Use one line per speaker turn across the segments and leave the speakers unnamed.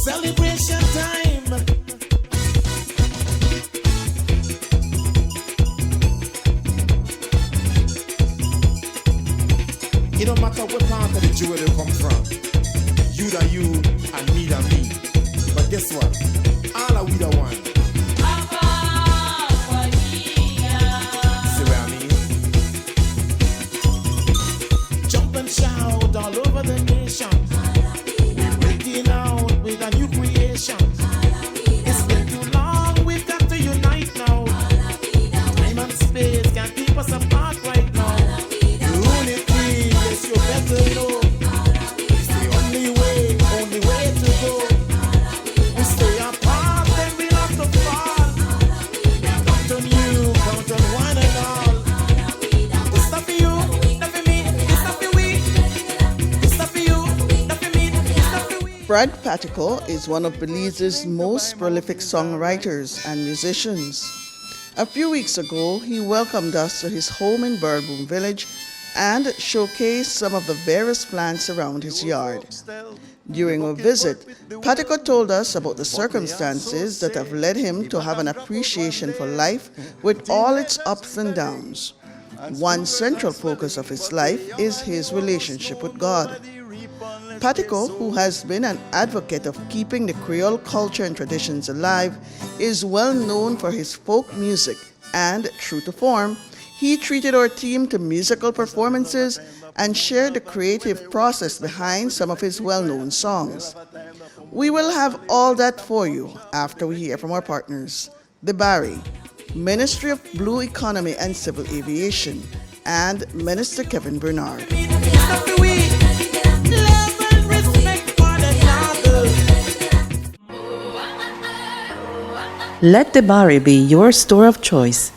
Celebration time. It don't matter what part of the jewel you come from. You da you and me da me. But guess what? All are we the one. See what I mean? Jump and shout all over the nation. We're breaking out with a new creation. It's been too long, we've got to unite now. Time and space can't keep us apart right now. Unity, yes, you better know. It's the only way to go. We stay apart, then we'll have to fall. Count on you, count on one and all. It's not for you, not for me, it's not for we. It's not for you, not for me, it's not for we.
Fred Pattico is one of Belize's most prolific songwriters and musicians. A few weeks ago, he welcomed us to his home in Burrell Boom Village and showcased some of the various plants around his yard. During our visit, Pattico told us about the circumstances that have led him to have an appreciation for life with all its ups and downs. One central focus of his life is his relationship with God. Pattico, who has been an advocate of keeping the Kriol culture and traditions alive, is well known for his folk music, and true to form, he treated our team to musical performances and shared the creative process behind some of his well-known songs. We will have all that for you after we hear from our partners, the Barry, Ministry of Blue Economy and Civil Aviation, and Minister Kevin Bernard.
Let the Bari be your store of choice.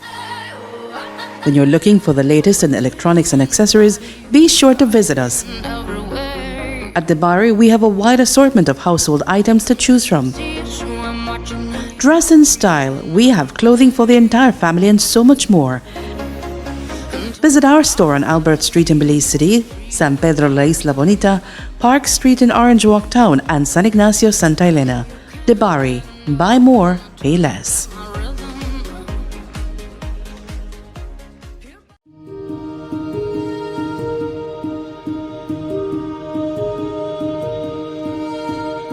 When you're looking for the latest in electronics and accessories, be sure to visit us. At the Bari, we have a wide assortment of household items to choose from. Dress in style, we have clothing for the entire family and so much more. Visit our store on Albert Street in Belize City, San Pedro La Isla Bonita, Park Street in Orange Walk Town, and San Ignacio Santa Elena. The Bari, buy more, pay less.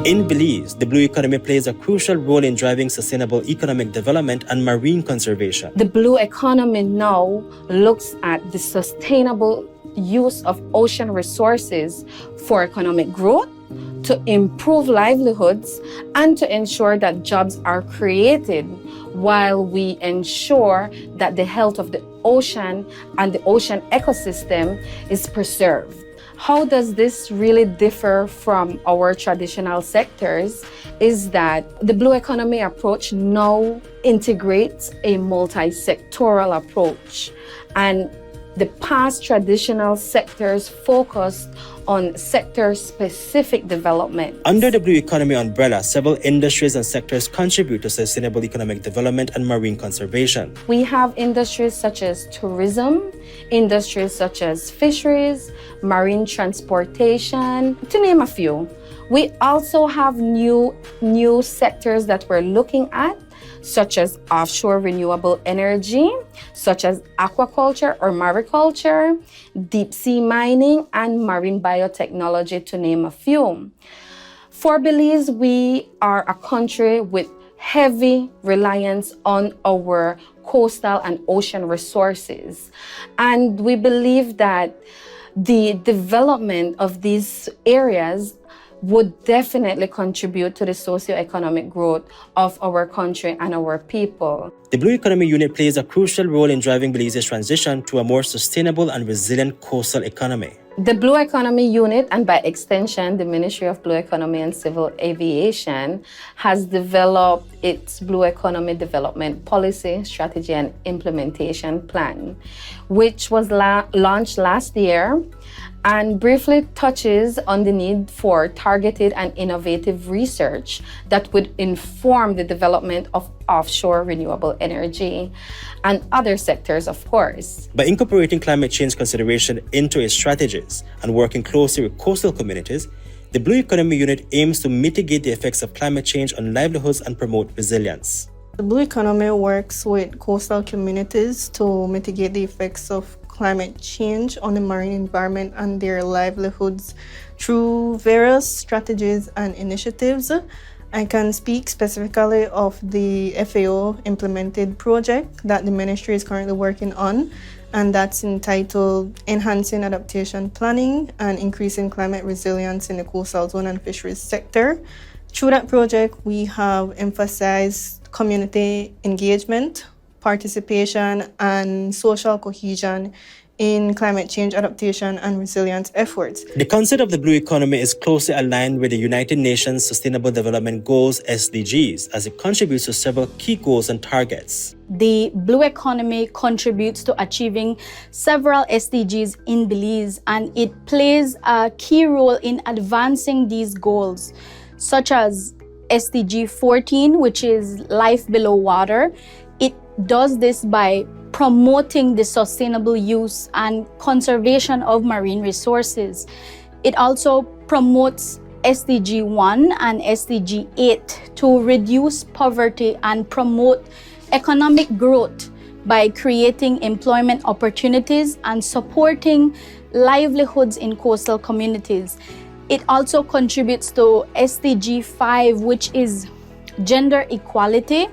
In Belize, the blue economy plays a crucial role in driving sustainable economic development and marine conservation.
The blue economy now looks at the sustainable use of ocean resources for economic growth, to improve livelihoods, and to ensure that jobs are created while we ensure that the health of the ocean and the ocean ecosystem is preserved. How does this really differ from our traditional sectors is that the blue economy approach now integrates a multi-sectoral approach, and the past traditional sectors focused on sector-specific development.
Under the blue economy umbrella, several industries and sectors contribute to sustainable economic development and marine conservation.
We have industries such as tourism, industries such as fisheries, marine transportation, to name a few. We also have new sectors that we're looking at, such as offshore renewable energy, such as aquaculture or mariculture, deep sea mining, and marine biotechnology, to name a few. For Belize, we are a country with heavy reliance on our coastal and ocean resources. And we believe that the development of these areas would definitely contribute to the socio-economic growth of our country and our people.
The Blue Economy Unit plays a crucial role in driving Belize's transition to a more sustainable and resilient coastal economy.
The Blue Economy Unit, and by extension, the Ministry of Blue Economy and Civil Aviation, has developed its Blue Economy Development Policy, Strategy and Implementation Plan, which was launched last year and briefly touches on the need for targeted and innovative research that would inform the development of offshore renewable energy and other sectors, of course.
By incorporating climate change consideration into its strategies and working closely with coastal communities, The Blue Economy Unit aims to mitigate the effects of climate change on livelihoods and promote resilience.
The Blue Economy works with coastal communities to mitigate the effects of climate change on the marine environment and their livelihoods through various strategies and initiatives. I can speak specifically of the FAO implemented project that the ministry is currently working on, and that's entitled Enhancing Adaptation Planning and Increasing Climate Resilience in the Coastal Zone and Fisheries Sector. Through that project, we have emphasized community engagement, participation, and social cohesion in climate change adaptation and resilience efforts.
The concept of the Blue Economy is closely aligned with the United Nations Sustainable Development Goals (SDGs) as it contributes to several key goals and targets.
The Blue Economy contributes to achieving several SDGs in Belize, and it plays a key role in advancing these goals, such as SDG 14, which is life below water. It does this by promoting the sustainable use and conservation of marine resources. It also promotes SDG 1 and SDG 8 to reduce poverty and promote economic growth by creating employment opportunities and supporting livelihoods in coastal communities. It also contributes to SDG 5, which is gender equality,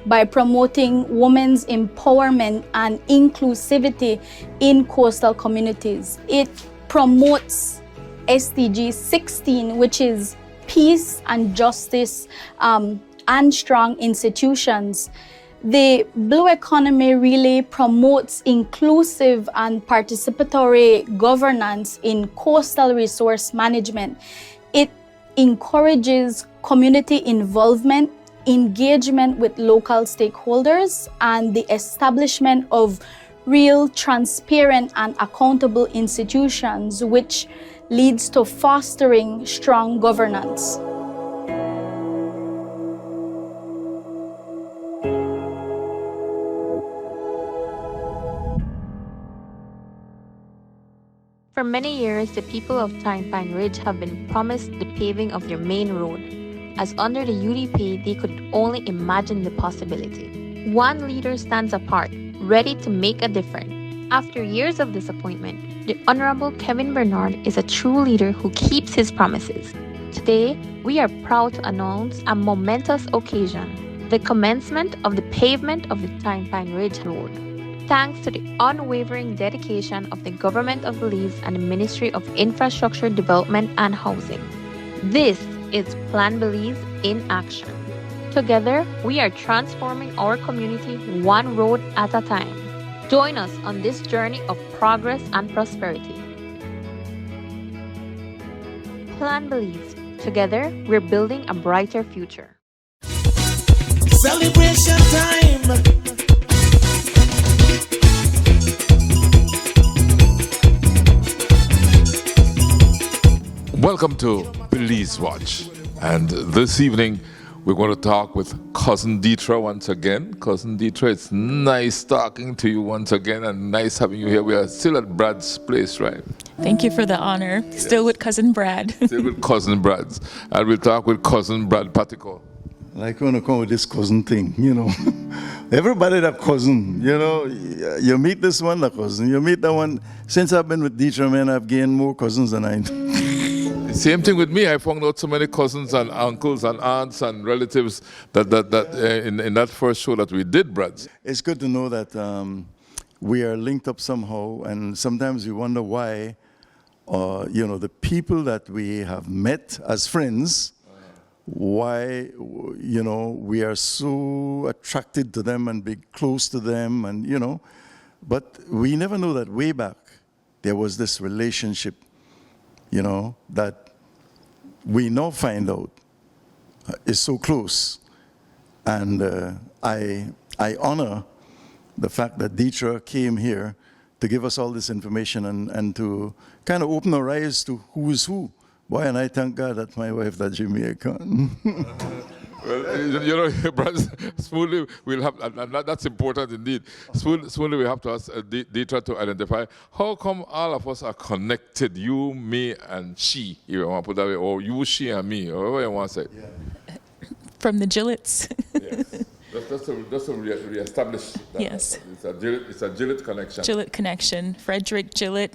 by promoting women's empowerment and inclusivity in coastal communities. It promotes SDG 16, which is peace and justice and strong institutions. The Blue Economy really promotes inclusive and participatory governance in coastal resource management. It encourages community involvement, engagement with local stakeholders, and the establishment of real, transparent, and accountable institutions, which leads to fostering strong governance.
For many years, the people of Tyne Pine Ridge have been promised the paving of their main road, as under the UDP, they could only imagine the possibility. One leader stands apart, ready to make a difference. After years of disappointment, the Honorable Kevin Bernard is a true leader who keeps his promises. Today, we are proud to announce a momentous occasion, the commencement of the pavement of the Tyne Pine Ridge Road. Thanks to the unwavering dedication of the Government of Belize and the Ministry of Infrastructure Development and Housing. This is Plan Belize in action. Together, we are transforming our community one road at a time. Join us on this journey of progress and prosperity. Plan Belize. Together, we're building a brighter future.
Celebration time.
Welcome to Belize Watch, and this evening we're going to talk with Cousin Deetra once again. Cousin Deetra, it's nice talking to you once again and nice having you here. We are still at Brad's place, right?
Thank you for the honor. Yes. Still with Cousin Brad.
Still with Cousin Brad's, and we'll talk with Cousin Brad Pattico.
Like when I come with this cousin thing, you know. Everybody that cousin, you know. You meet this one, the cousin. You meet that one. Since I've been with Deetra, man, I've gained more cousins than I know.
Same thing with me. I found out so many cousins and uncles and aunts and relatives that in that first show that we did, Brad.
It's good to know that we are linked up somehow, and sometimes we wonder why, you know, the people that we have met as friends, why, you know, we are so attracted to them and be close to them, and, you know, but we never know that way back there was this relationship, you know, that we now find out is so close. And I honor the fact that Deetra came here to give us all this information and to kind of open our eyes to who is who. Boy, and I thank God that my wife, that Jamaican.
Well, you know, brothers, smoothly we'll have, and that's important indeed. Smoothly we have to ask Deetra to identify how come all of us are connected, you, me, and she, if you want to put that way, or you, she, and me, or whatever you want to say. Yeah.
From the Gillets.
Yes. Just to re-establish that.
Yes.
It's a Gillett connection.
Gillett connection. Frederick Gillett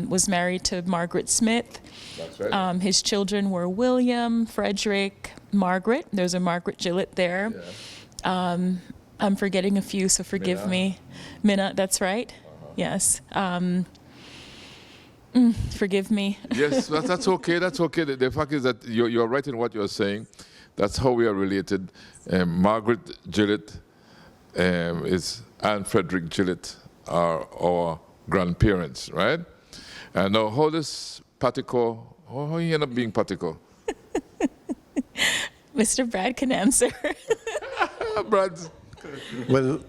was married to Margaret Smith.
That's right.
His children were William, Frederick, Margaret. There's a Margaret Gillett there. Yeah. I'm forgetting a few, so forgive me. Minna, that's right. Yes. Forgive me.
Yes, that's okay. That's okay. The fact is that you're right in what you're saying. That's how we are related. Margaret Gillett and Frederick Gillett are our grandparents, right? And now, how does Pattico, how he end up being Pattico?
Mr. Brad can answer.
Brad.
Well,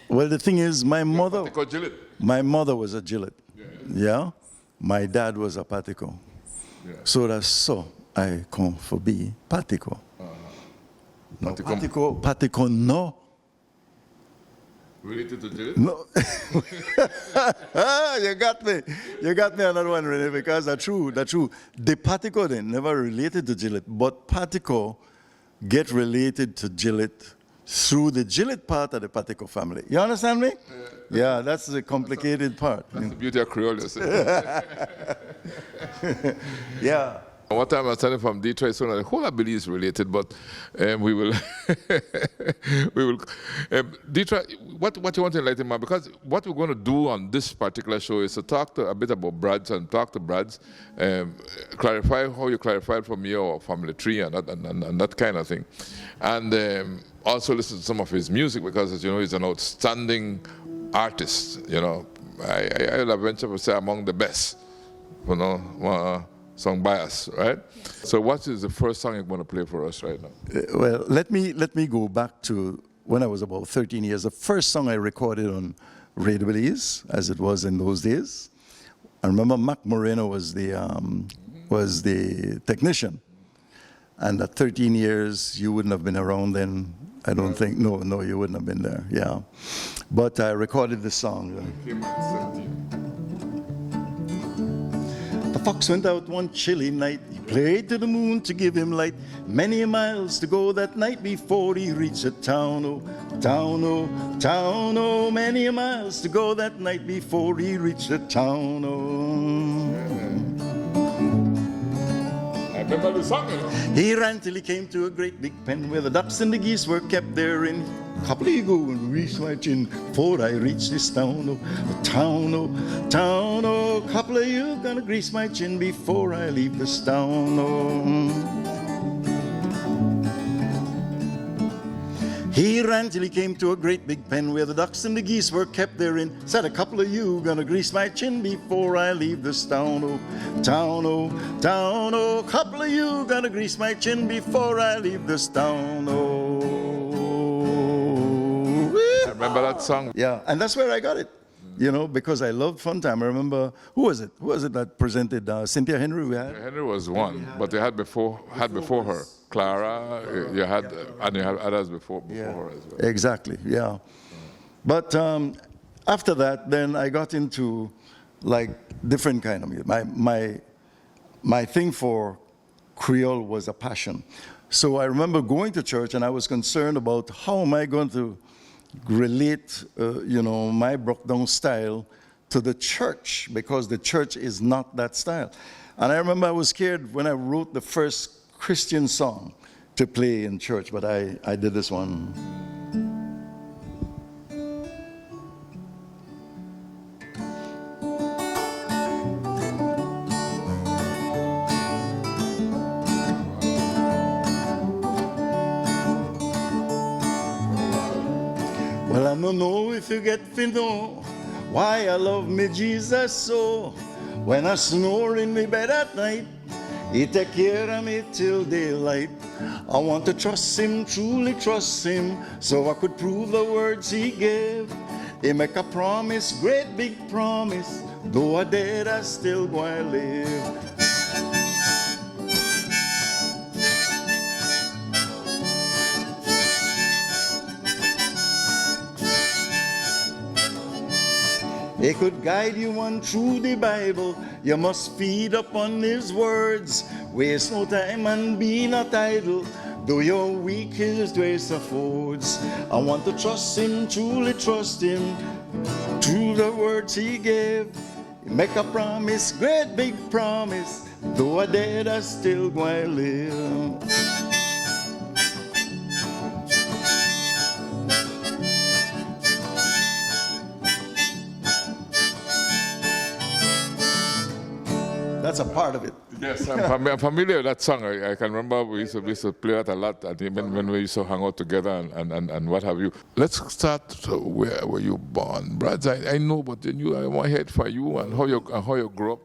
the thing is, my mother was a Gillett. Yeah. My dad was a Pattico. Yeah. So that's so I come for be Pattico. No, Pattico, no.
Related to Gillett?
No. You got me another one, really, because that's true. The Pattico then never related to Gillett, but Pattico get related to Gillett through the Gillett part of the Pattico family. You understand me? Yeah, that's the complicated part.
That's the beauty of Kriol, you see.
Yeah.
One time I was telling from Detroit, so the whole I believe is related, but we will, Detroit, what you want to enlighten me, because what we're going to do on this particular show is to talk a bit about Brads and talk to Brads, clarify how you clarified for me or family tree and that kind of thing. And also listen to some of his music, because as you know, he's an outstanding artist, you know. I'll venture to say among the best, you know, song by us, right? So what is the first song you're going to play for us right now?
Well, let me go back to when I was about 13 years. The first song I recorded on Radio Belize, as it was in those days. I remember Mac Moreno was the technician. And at 13 years, you wouldn't have been around then. I don't think. No, you wouldn't have been there. Yeah. But I recorded the song.
Came at 17.
The fox went out one chilly night. He prayed to the moon to give him light. Many miles to go that night before he reached a town. Oh, town, oh, town, oh. Many miles to go that night before he reached a town. Oh.
I remember the song.
He ran till he came to a great big pen where the ducks and the geese were kept therein. Couple go and reach my chin before I reach this town. Oh, town, oh, town, oh. Couple of you gonna grease my chin before I leave this town. Oh. He ran till he came to a great big pen where the ducks and the geese were kept therein. Said a couple of you gonna grease my chin before I leave this town. Oh, town, oh, town, oh. Couple of you gonna grease my chin before I leave this town. Oh.
Remember that song?
Yeah, and that's where I got it, you know, because I loved Fun Time. I remember, who was it that presented? Cynthia Henry we had?
Henry was one, but they had before her. Clara, you had, and you had others before her as well.
Exactly, yeah. But after that, then I got into, like, different kind of music. My thing for Kriol was a passion. So I remember going to church, and I was concerned about how am I going to relate, my broke-down style to the church, because the church is not that style. And I remember I was scared when I wrote the first Christian song to play in church, but I did this one. Well, I don't know if you get to know why I love me Jesus so. When I snore in my bed at night, He take care of me till daylight. I want to trust Him, truly trust Him, so I could prove the words He gave. He make a promise, great big promise, though I dead, I still gonna live. He could guide you on through the Bible. You must feed upon his words. Waste no time and be not idle. Though you're weak, his grace affords. I want to trust him, truly trust him. Through the words he gave. Make a promise, great big promise. Though I dead, I still gonna live. That's a part of it.
Yes, I'm familiar with that song. I can remember we used to play that a lot, and even when we used to hang out together and what have you. Let's start where were you born, Brad? I know, but then I want to hear it for you and how you grew up.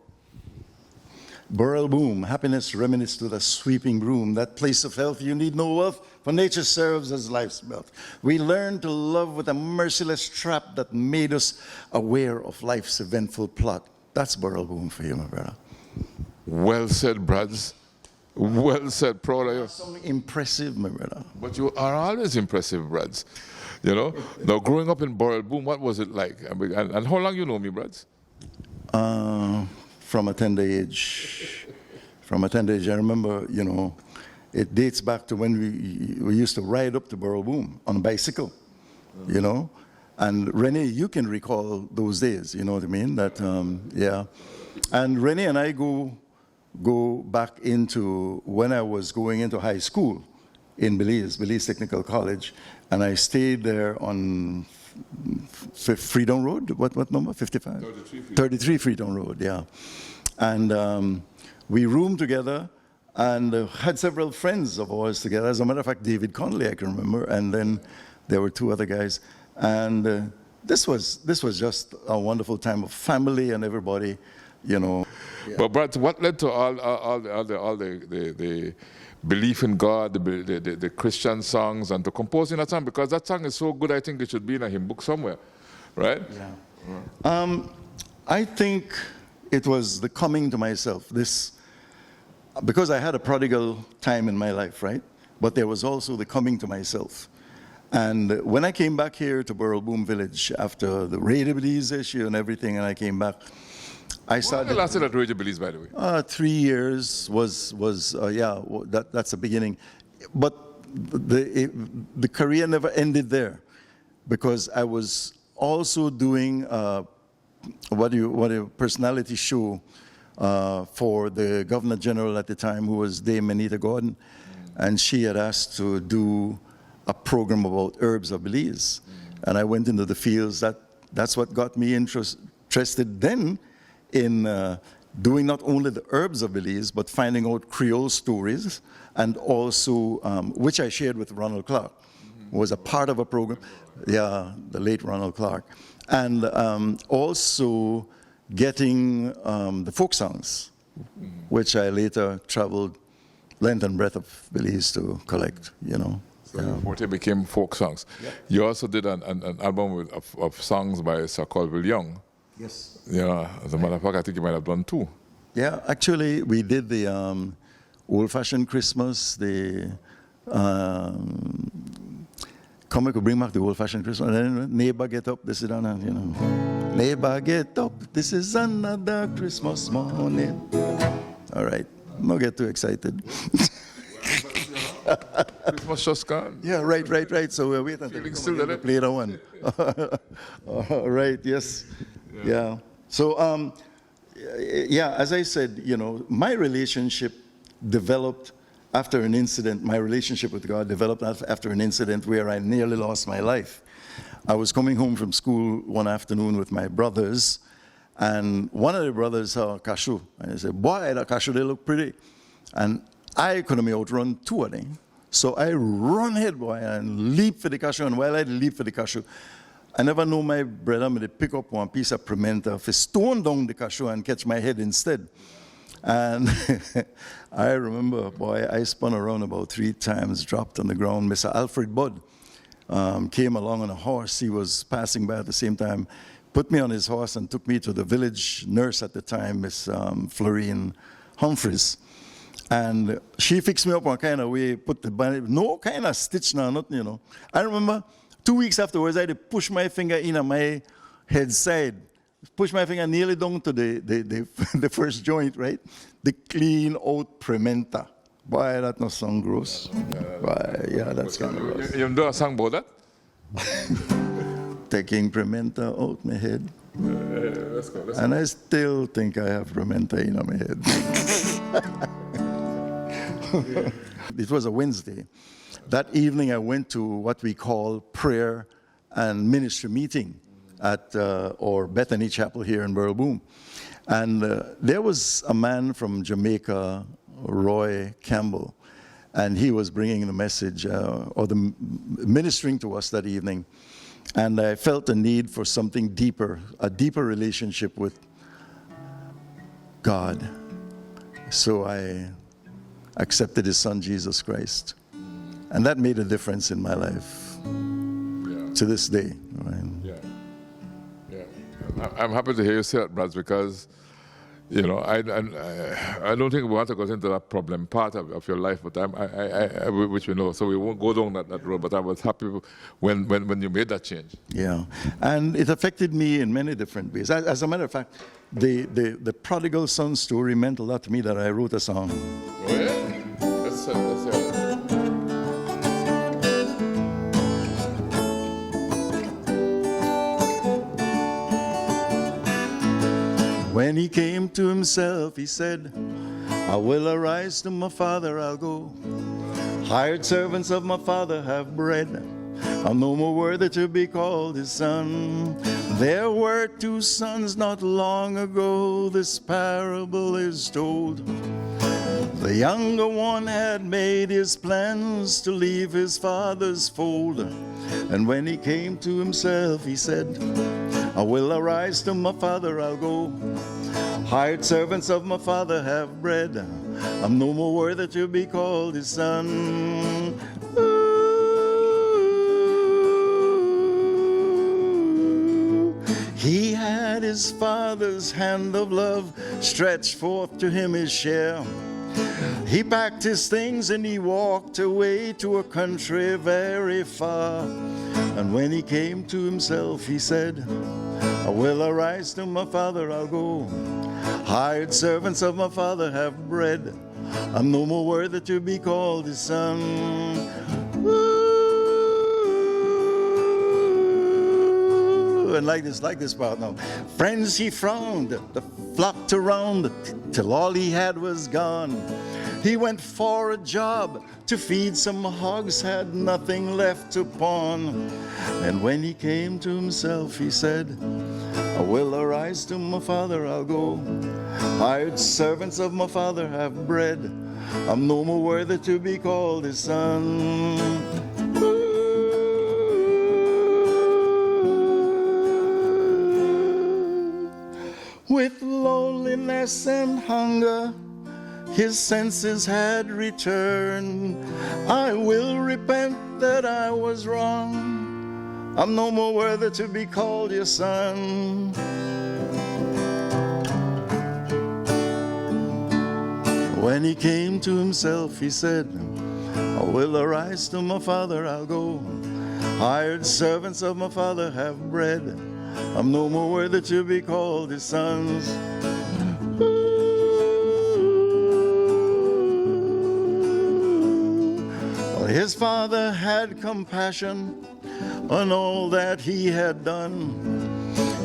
Burrell Boom, happiness reminisced to the sweeping broom. That place of health you need no wealth, for nature serves as life's belt. We learned to love with a merciless trap that made us aware of life's eventful plot. That's Burrell Boom for you, my brother.
Well said, Brads. Well said, proud of you.
So impressive, my brother.
But you are always impressive, Brads. You know? Now, growing up in Burrell Boom, what was it like? And how long you know me, Brads?
From a tender age. From a tender age, I remember, you know, it dates back to when we used to ride up to Burrell Boom on a bicycle, you know? And Renee, you can recall those days, you know what I mean? That, yeah. And Renee and I go back into when I was going into high school in Belize Technical College, and I stayed there on Freedom Road. What number? 55? 33 Freedom Road, yeah. And we roomed together and had several friends of ours together. As a matter of fact, David Conley, I can remember, and then there were two other guys. And this was just a wonderful time of family and everybody, you know. Yeah.
But Brad, what led to all the belief in God, the Christian songs, and to composing that song? Because that song is so good, I think it should be in a hymn book somewhere, right?
Yeah. I think it was the coming to myself. Because I had a prodigal time in my life, right? But there was also the coming to myself. And when I came back here to Burrell Boom Village after the Radio Belize issue and everything, and I came back, I started.
When lasted at Radio Belize, by the way?
3 years that's the beginning. But the career never ended there, because I was also doing a personality show for the Governor General at the time, who was Dame Anita Gordon, and she had asked to do a program about herbs of Belize. And I went into the fields. That's what got me interested then in doing not only the herbs of Belize, but finding out Kriol stories, and also, which I shared with Ronald Clark, who was a part of a program. Yeah, the late Ronald Clark. And also getting the folk songs, which I later traveled length and breadth of Belize to collect, you know.
So what it became folk songs. Yeah. You also did an album of songs by Sir Colville Young.
Yes.
Yeah, as a matter of fact, I think you might have done two.
Yeah, actually, we did the old-fashioned Christmas, the come, we could bring back the old-fashioned Christmas, and then neighbor get up, this is on, you know. Neighbor get up, this is another Christmas morning. All right, don't get too excited.
Christmas just gone.
Yeah, right. So we're waiting until we play that one. All right, yes. Yeah. So, yeah, as I said, you know, my relationship developed after an incident. My relationship with God developed after an incident where I nearly lost my life. I was coming home from school one afternoon with my brothers, and one of the brothers saw a cashew. And he said, boy, that cashew, they look pretty. And I couldn't outrun two of them. So I run ahead, boy, and leap for the cashew. And while I leap for the cashew, I never know my brother may pick up one piece of pimenta, stone down the cashew and catch my head instead. And I remember, boy, I spun around about 3 times, dropped on the ground. Mr. Alfred Budd came along on a horse. He was passing by at the same time, put me on his horse and took me to the village nurse at the time, Miss Florine Humphreys. And she fixed me up one kind of way, put the bandage, no kind of stitch now, nothing, you know. I remember 2 weeks afterwards, I had to push my finger in on my head side, push my finger nearly down to the first joint, right? The clean out Prementa. Boy, that no sound gross. Boy, yeah, that's kind of gross.
You do a song about that?
Taking Prementa out my head.
Let's go.
And I still think I have Prementa in my head. It was a Wednesday. That evening I went to what we call prayer and ministry meeting at or Bethany Chapel here in Burrell Boom. And there was a man from Jamaica, Roy Campbell, and he was bringing the message ministering to us that evening. And I felt a need for something deeper, a deeper relationship with God. So I accepted his son, Jesus Christ. And that made a difference in my life to this day. Right?
Yeah. I'm happy to hear you say that, Brad, because, you know, I don't think we want to go into that problem part of your life, but which we know, so we won't go down that road. But I was happy when you made that change.
Yeah, and it affected me in many different ways. As a matter of fact, the prodigal son story meant a lot to me that I wrote a song.
Oh, yeah? Let's hear it.
When he came to himself, he said, I will arise to my father, I'll go. Hired servants of my father have bread. I'm no more worthy to be called his son. There were two sons not long ago, this parable is told. The younger one had made his plans to leave his father's fold. And when he came to himself, he said, I will arise to my father, I'll go. Hired servants of my father have bread. I'm no more worthy to be called his son. Ooh. He had his father's hand of love stretched forth to him his share. He packed his things and he walked away to a country very far. And when he came to himself, he said, I will arise to my father, I'll go. Hired servants of my father have bread. I'm no more worthy to be called his son. Ooh. And like this part now. Friends he frowned, the flocked around till all he had was gone. He went for a job to feed some hogs, had nothing left to pawn. And when he came to himself, he said, I will arise to my father, I'll go. Hired servants of my father have bread. I'm no more worthy to be called his son. With loneliness and hunger, his senses had returned. I will repent that I was wrong. I'm no more worthy to be called your son. When he came to himself, he said, I will arise to my father, I'll go. Hired servants of my father have bread. I'm no more worthy to be called his sons. His father had compassion on all that he had done.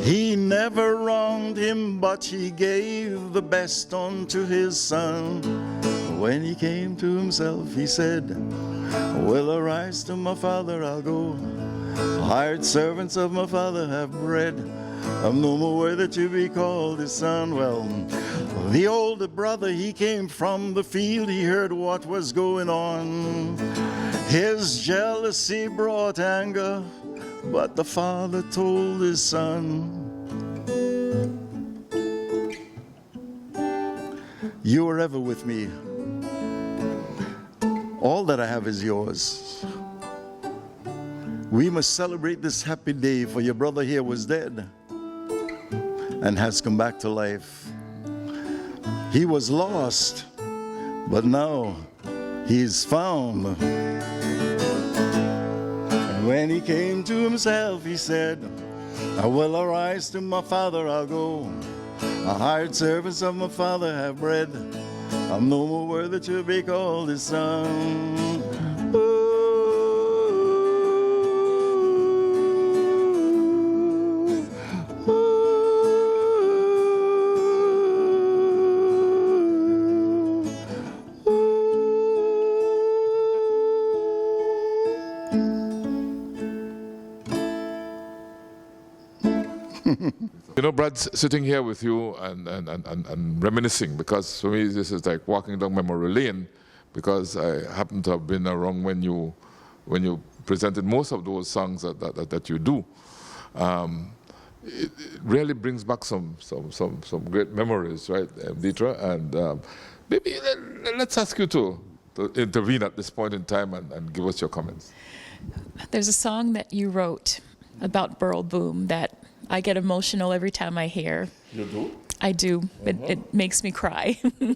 He never wronged him, but he gave the best unto his son. When he came to himself, he said, I will arise to my father, I'll go. Hired servants of my father have bread. I'm no more worthy to be called his son. Well, the older brother, he came from the field. He heard what was going on. His jealousy brought anger, but the father told his son, you are ever with me. All that I have is yours. We must celebrate this happy day, for your brother here was dead and has come back to life. He was lost, but now he is found. And when he came to himself, he said, I will arise to my father I'll go. A hired servants of my father have bread. I'm no more worthy to be called his son.
You know, Brad, sitting here with you and reminiscing, because for me this is like walking down memory lane, because I happen to have been around when you presented most of those songs that you do. It really brings back some great memories, right, Dietra? And maybe let's ask you to intervene at this point in time and give us your comments.
There's a song that you wrote about Burrell Boom that I get emotional every time I hear.
You do?
I do. It makes me cry. Okay.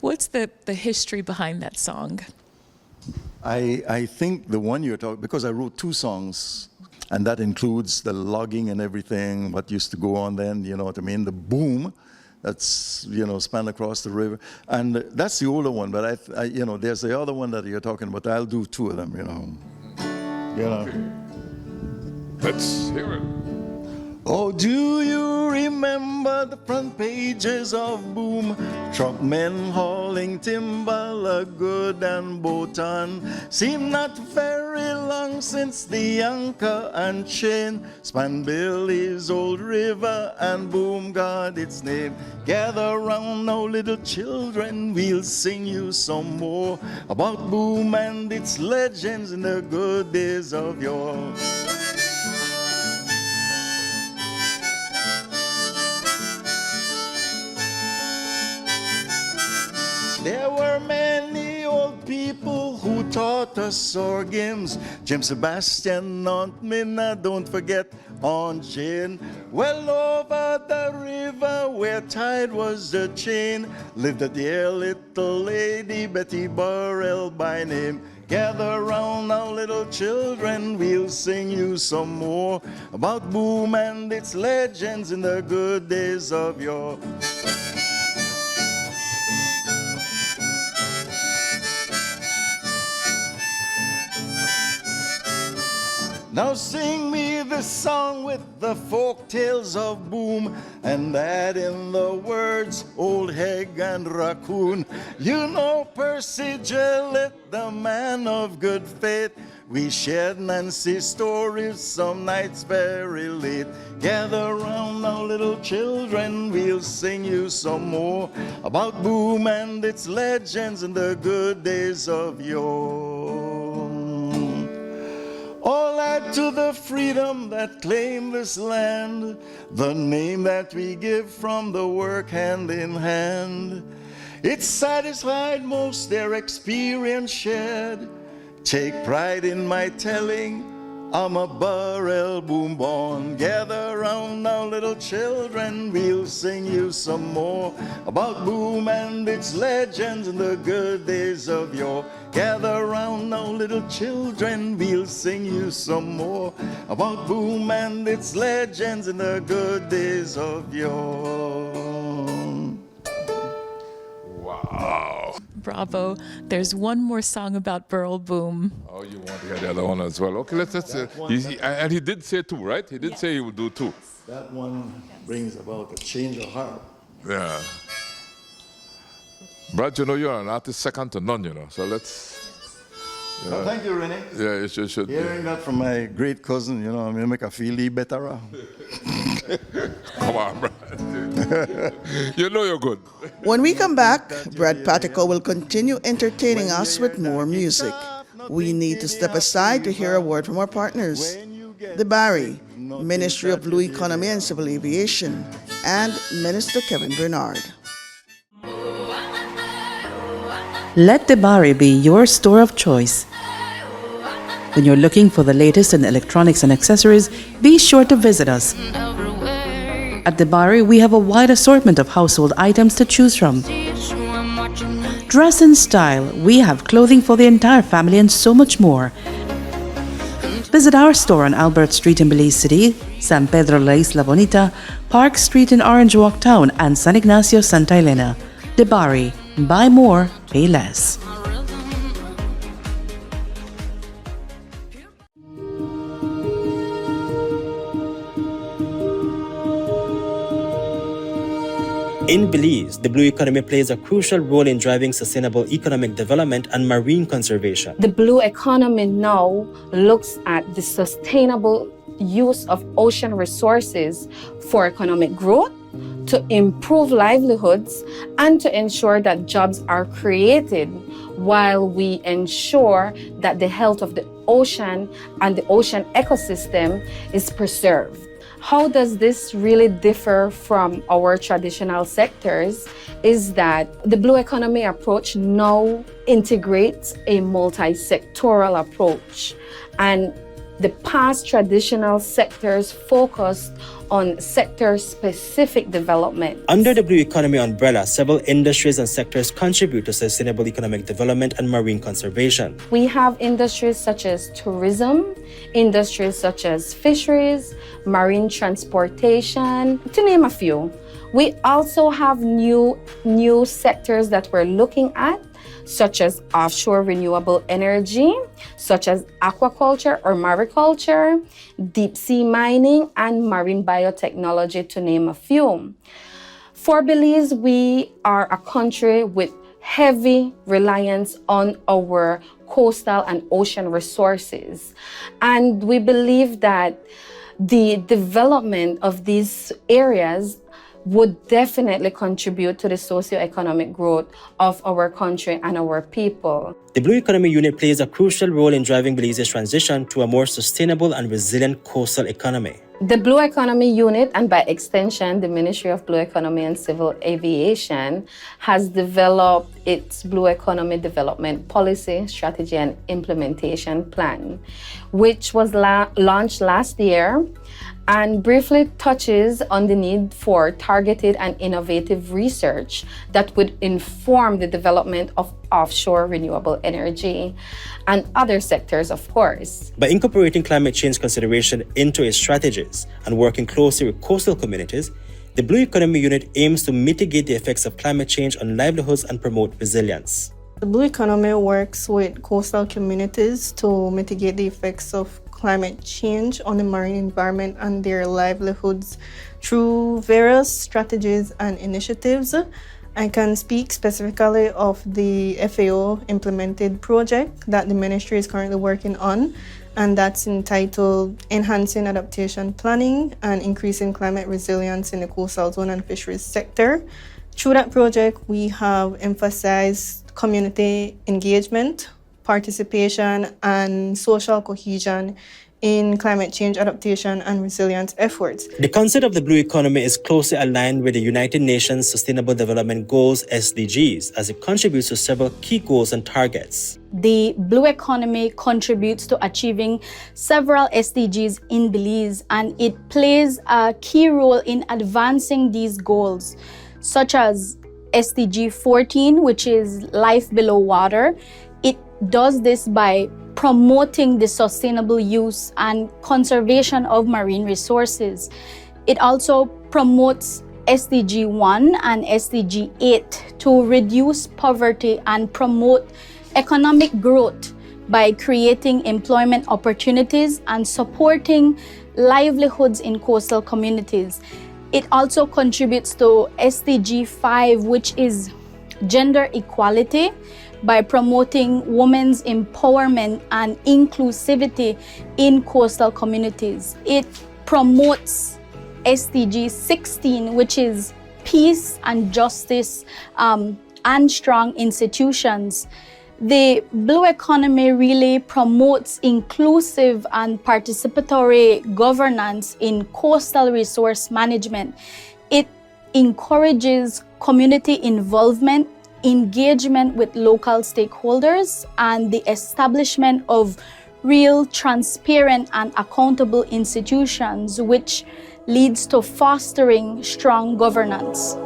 What's the history behind that song?
I think the one you're talking, because I wrote 2 songs, and that includes the logging and everything, what used to go on then, you know what I mean, the boom that's, you know, spanned across the river. And that's the older one, but I you know, there's the other one that you're talking about. I'll do 2 of them, you know. You know.
Okay. Let's hear it.
Oh, do you remember the front pages of Boom? Truckmen hauling timber, good and botan. Seem not very long since the anchor and chain span Belize old river and Boom got its name. Gather round now, little children, we'll sing you some more about Boom and its legends in the good days of yore. There were many old people who taught us our games. Jim Sebastian, Aunt Minna, don't forget Aunt Jane. Well over the river where tide was the chain lived a dear little lady, Betty Burrell by name. Gather round now, little children, we'll sing you some more about Boom and its legends in the good days of yore. Now sing me this song with the folk tales of Boom, and add in the words Old Heg and Raccoon. You know Percy Gillett, the man of good faith. We shared Nancy's stories some nights very late. Gather round now, little children, we'll sing you some more about Boom and its legends in the good days of yore. All add to the freedom that claim this land, the name that we give from the work hand in hand. It satisfied most their experience shared. Take pride in my telling, I'm a Burrell Boom born. Gather round now, little children, we'll sing you some more about Boom and its legends in the good days of yore. Gather round now, little children, we'll sing you some more about Boom and its legends in the good days of yore.
Wow.
Bravo. There's one more song about Burrell Boom.
Oh, you want to hear the other one as well? Okay, let's and he did say 2, right? He did say he would do 2.
That one brings about a change of heart.
Yeah. Brad, you know you're an artist second to none, you know. So let's.
Oh, thank you, Renee.
Yeah, you should.
Hearing that from my great cousin, you know, I mean, make I feel better.
Come on, Brad. You know you're good.
When we come back, Brad Pattico will continue entertaining us with more music. We need to step aside to hear a word from our partners. The Barry, Ministry of Blue Economy and Civil Aviation, and Minister Kevin Bernard.
Let Debari be your store of choice. When you're looking for the latest in electronics and accessories, be sure to visit us. At Debari, we have a wide assortment of household items to choose from. Dress in style, we have clothing for the entire family and so much more. Visit our store on Albert Street in Belize City, San Pedro La Isla Bonita, Park Street in Orange Walk Town, and San Ignacio Santa Elena. De Bari, buy more, pay less.
In Belize, the blue economy plays a crucial role in driving sustainable economic development and marine conservation.
The blue economy now looks at the sustainable use of ocean resources for economic growth, to improve livelihoods, and to ensure that jobs are created while we ensure that the health of the ocean and the ocean ecosystem is preserved. How does this really differ from our traditional sectors is that the blue economy approach now integrates a multi-sectoral approach, and the past traditional sectors focused on sector-specific development.
Under the blue economy umbrella, several industries and sectors contribute to sustainable economic development and marine conservation.
We have industries such as tourism, industries such as fisheries, marine transportation, to name a few. We also have new sectors that we're looking at, such as offshore renewable energy, such as aquaculture or mariculture, deep sea mining, and marine biotechnology, to name a few. For Belize, we are a country with heavy reliance on our coastal and ocean resources. And we believe that the development of these areas would definitely contribute to the socio-economic growth of our country and our people.
The Blue Economy Unit plays a crucial role in driving Belize's transition to a more sustainable and resilient coastal economy.
The Blue Economy Unit, and by extension, the Ministry of Blue Economy and Civil Aviation, has developed its Blue Economy Development Policy, Strategy, and Implementation Plan, which was launched last year and briefly touches on the need for targeted and innovative research that would inform the development of offshore renewable energy and other sectors, of course.
By incorporating climate change consideration into its strategies and working closely with coastal communities, the Blue Economy Unit aims to mitigate the effects of climate change on livelihoods and promote resilience.
The Blue Economy works with coastal communities to mitigate the effects of climate change on the marine environment and their livelihoods through various strategies and initiatives. I can speak specifically of the FAO implemented project that the ministry is currently working on, and that's entitled Enhancing Adaptation Planning and Increasing Climate Resilience in the Coastal Zone and Fisheries Sector. Through that project, we have emphasized community engagement, participation, and social cohesion in climate change adaptation and resilience efforts.
The concept of the blue economy is closely aligned with the United Nations Sustainable Development Goals (SDGs) as it contributes to several key goals and targets.
The blue economy contributes to achieving several SDGs in Belize, and it plays a key role in advancing these goals, such as SDG 14, which is life below water. It does this by promoting the sustainable use and conservation of marine resources. It also promotes SDG 1 and SDG 8 to reduce poverty and promote economic growth by creating employment opportunities and supporting livelihoods in coastal communities. It also contributes to SDG 5, which is gender equality, by promoting women's empowerment and inclusivity in coastal communities. It promotes SDG 16, which is peace and justice and strong institutions. The blue economy really promotes inclusive and participatory governance in coastal resource management. It encourages community involvement, engagement with local stakeholders, and the establishment of real, transparent, and accountable institutions, which leads to fostering strong governance.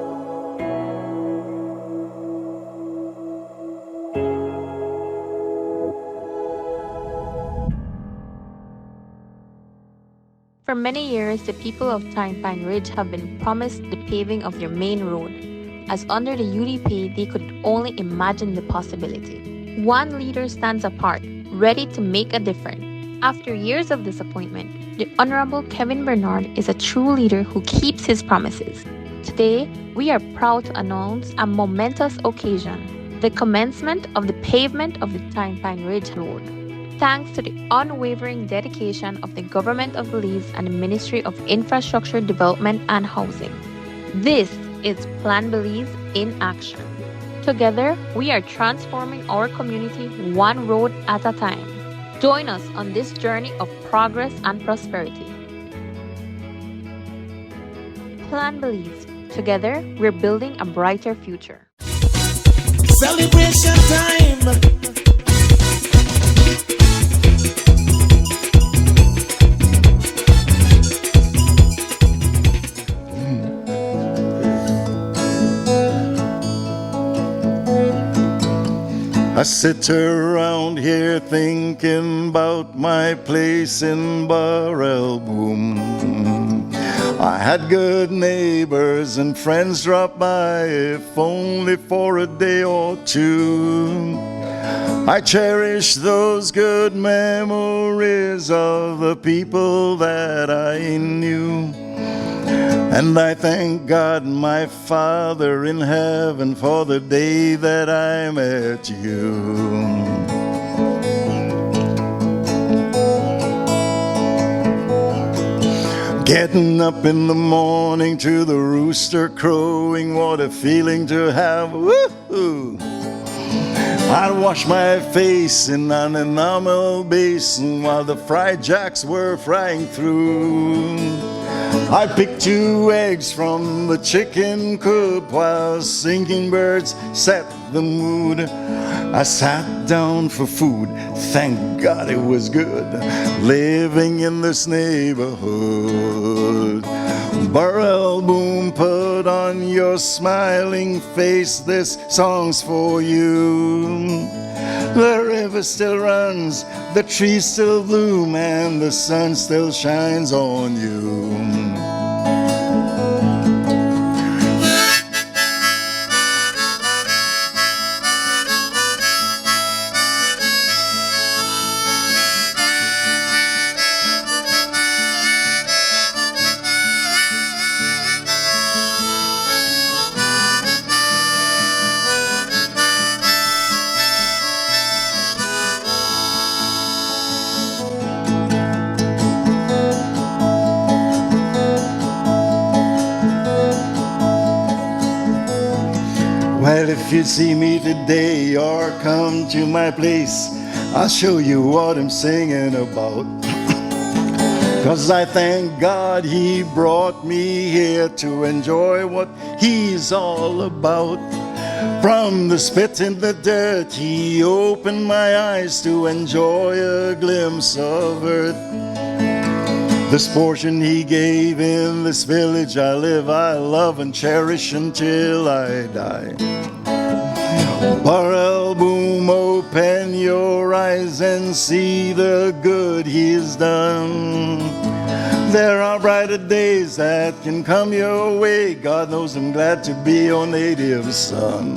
For many years, the people of Tyne Pine Ridge have been promised the paving of their main road, as under the UDP they could only imagine the possibility. One leader stands apart, ready to make a difference. After years of disappointment, the Honorable Kevin Bernard is a true leader who keeps his promises. Today, we are proud to announce a momentous occasion, the commencement of the pavement of the Tyne Pine Ridge Road. Thanks to the unwavering dedication of the Government of Belize and the Ministry of Infrastructure Development and Housing. This is Plan Belize in action. Together, we are transforming our community one road at a time. Join us on this journey of progress and prosperity. Plan Belize. Together, we're building a brighter future.
Celebration time.
I sit around here thinking about my place in Burrell Boom. I had good neighbors and friends drop by, if only for a day or two. I cherish those good memories of the people that I knew. And I thank God, my Father in heaven, for the day that I met you. Getting up in the morning to the rooster crowing, what a feeling to have. Woo-hoo. I'd wash my face in an enamel basin while the fried jacks were frying through. I picked 2 eggs from the chicken coop while singing birds set the mood. I sat down for food, thank God it was good, living in this neighborhood. Burrell Boom, put on your smiling face, this song's for you. The river still runs, the trees still bloom, and the sun still shines on you. Well, if you see me today or come to my place, I'll show you what I'm singing about. 'Cause I thank God He brought me here to enjoy what He's all about. From the spit in the dirt, He opened my eyes to enjoy a glimpse of earth. This portion He gave in this village I live, I love and cherish until I die. Burrell Boom, open your eyes and see the good He's done. There are brighter days that can come your way. God knows I'm glad to be your native son.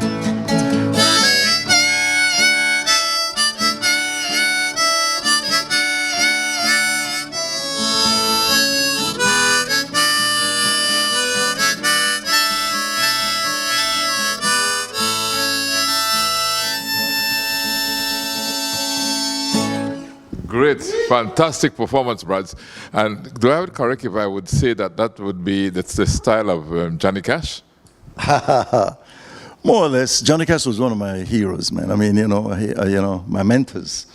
Great, fantastic performance, Brad. And do I have it correct if I would say that that's the style of Johnny Cash?
More or less. Johnny Cash was one of my heroes, man. I mean, my mentors.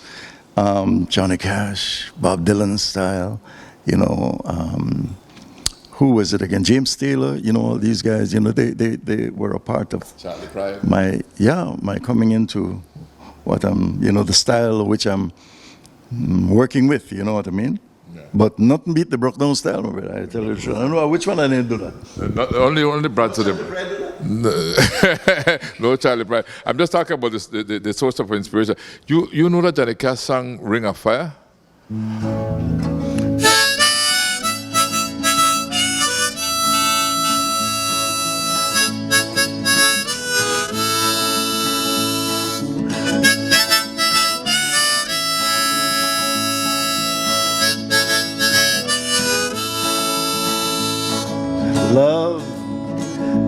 Johnny Cash, Bob Dylan style, who was it again? James Taylor, all these guys, they were a part of
Charlie Pride.
my coming into what the style which I'm working with, you know what I mean? Yeah. But nothing beat the broke down style of it, I tell you the truth. I don't know which one I didn't do that.
Only Brad to them. No Charlie Pride. I'm just talking about the source of inspiration. You know that Johnny Cash sang Ring of Fire?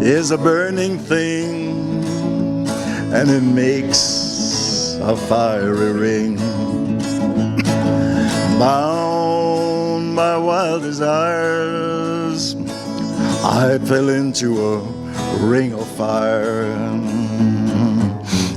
is a burning thing, and it makes a fiery ring. Bound by wild desires, I fell into a ring of fire.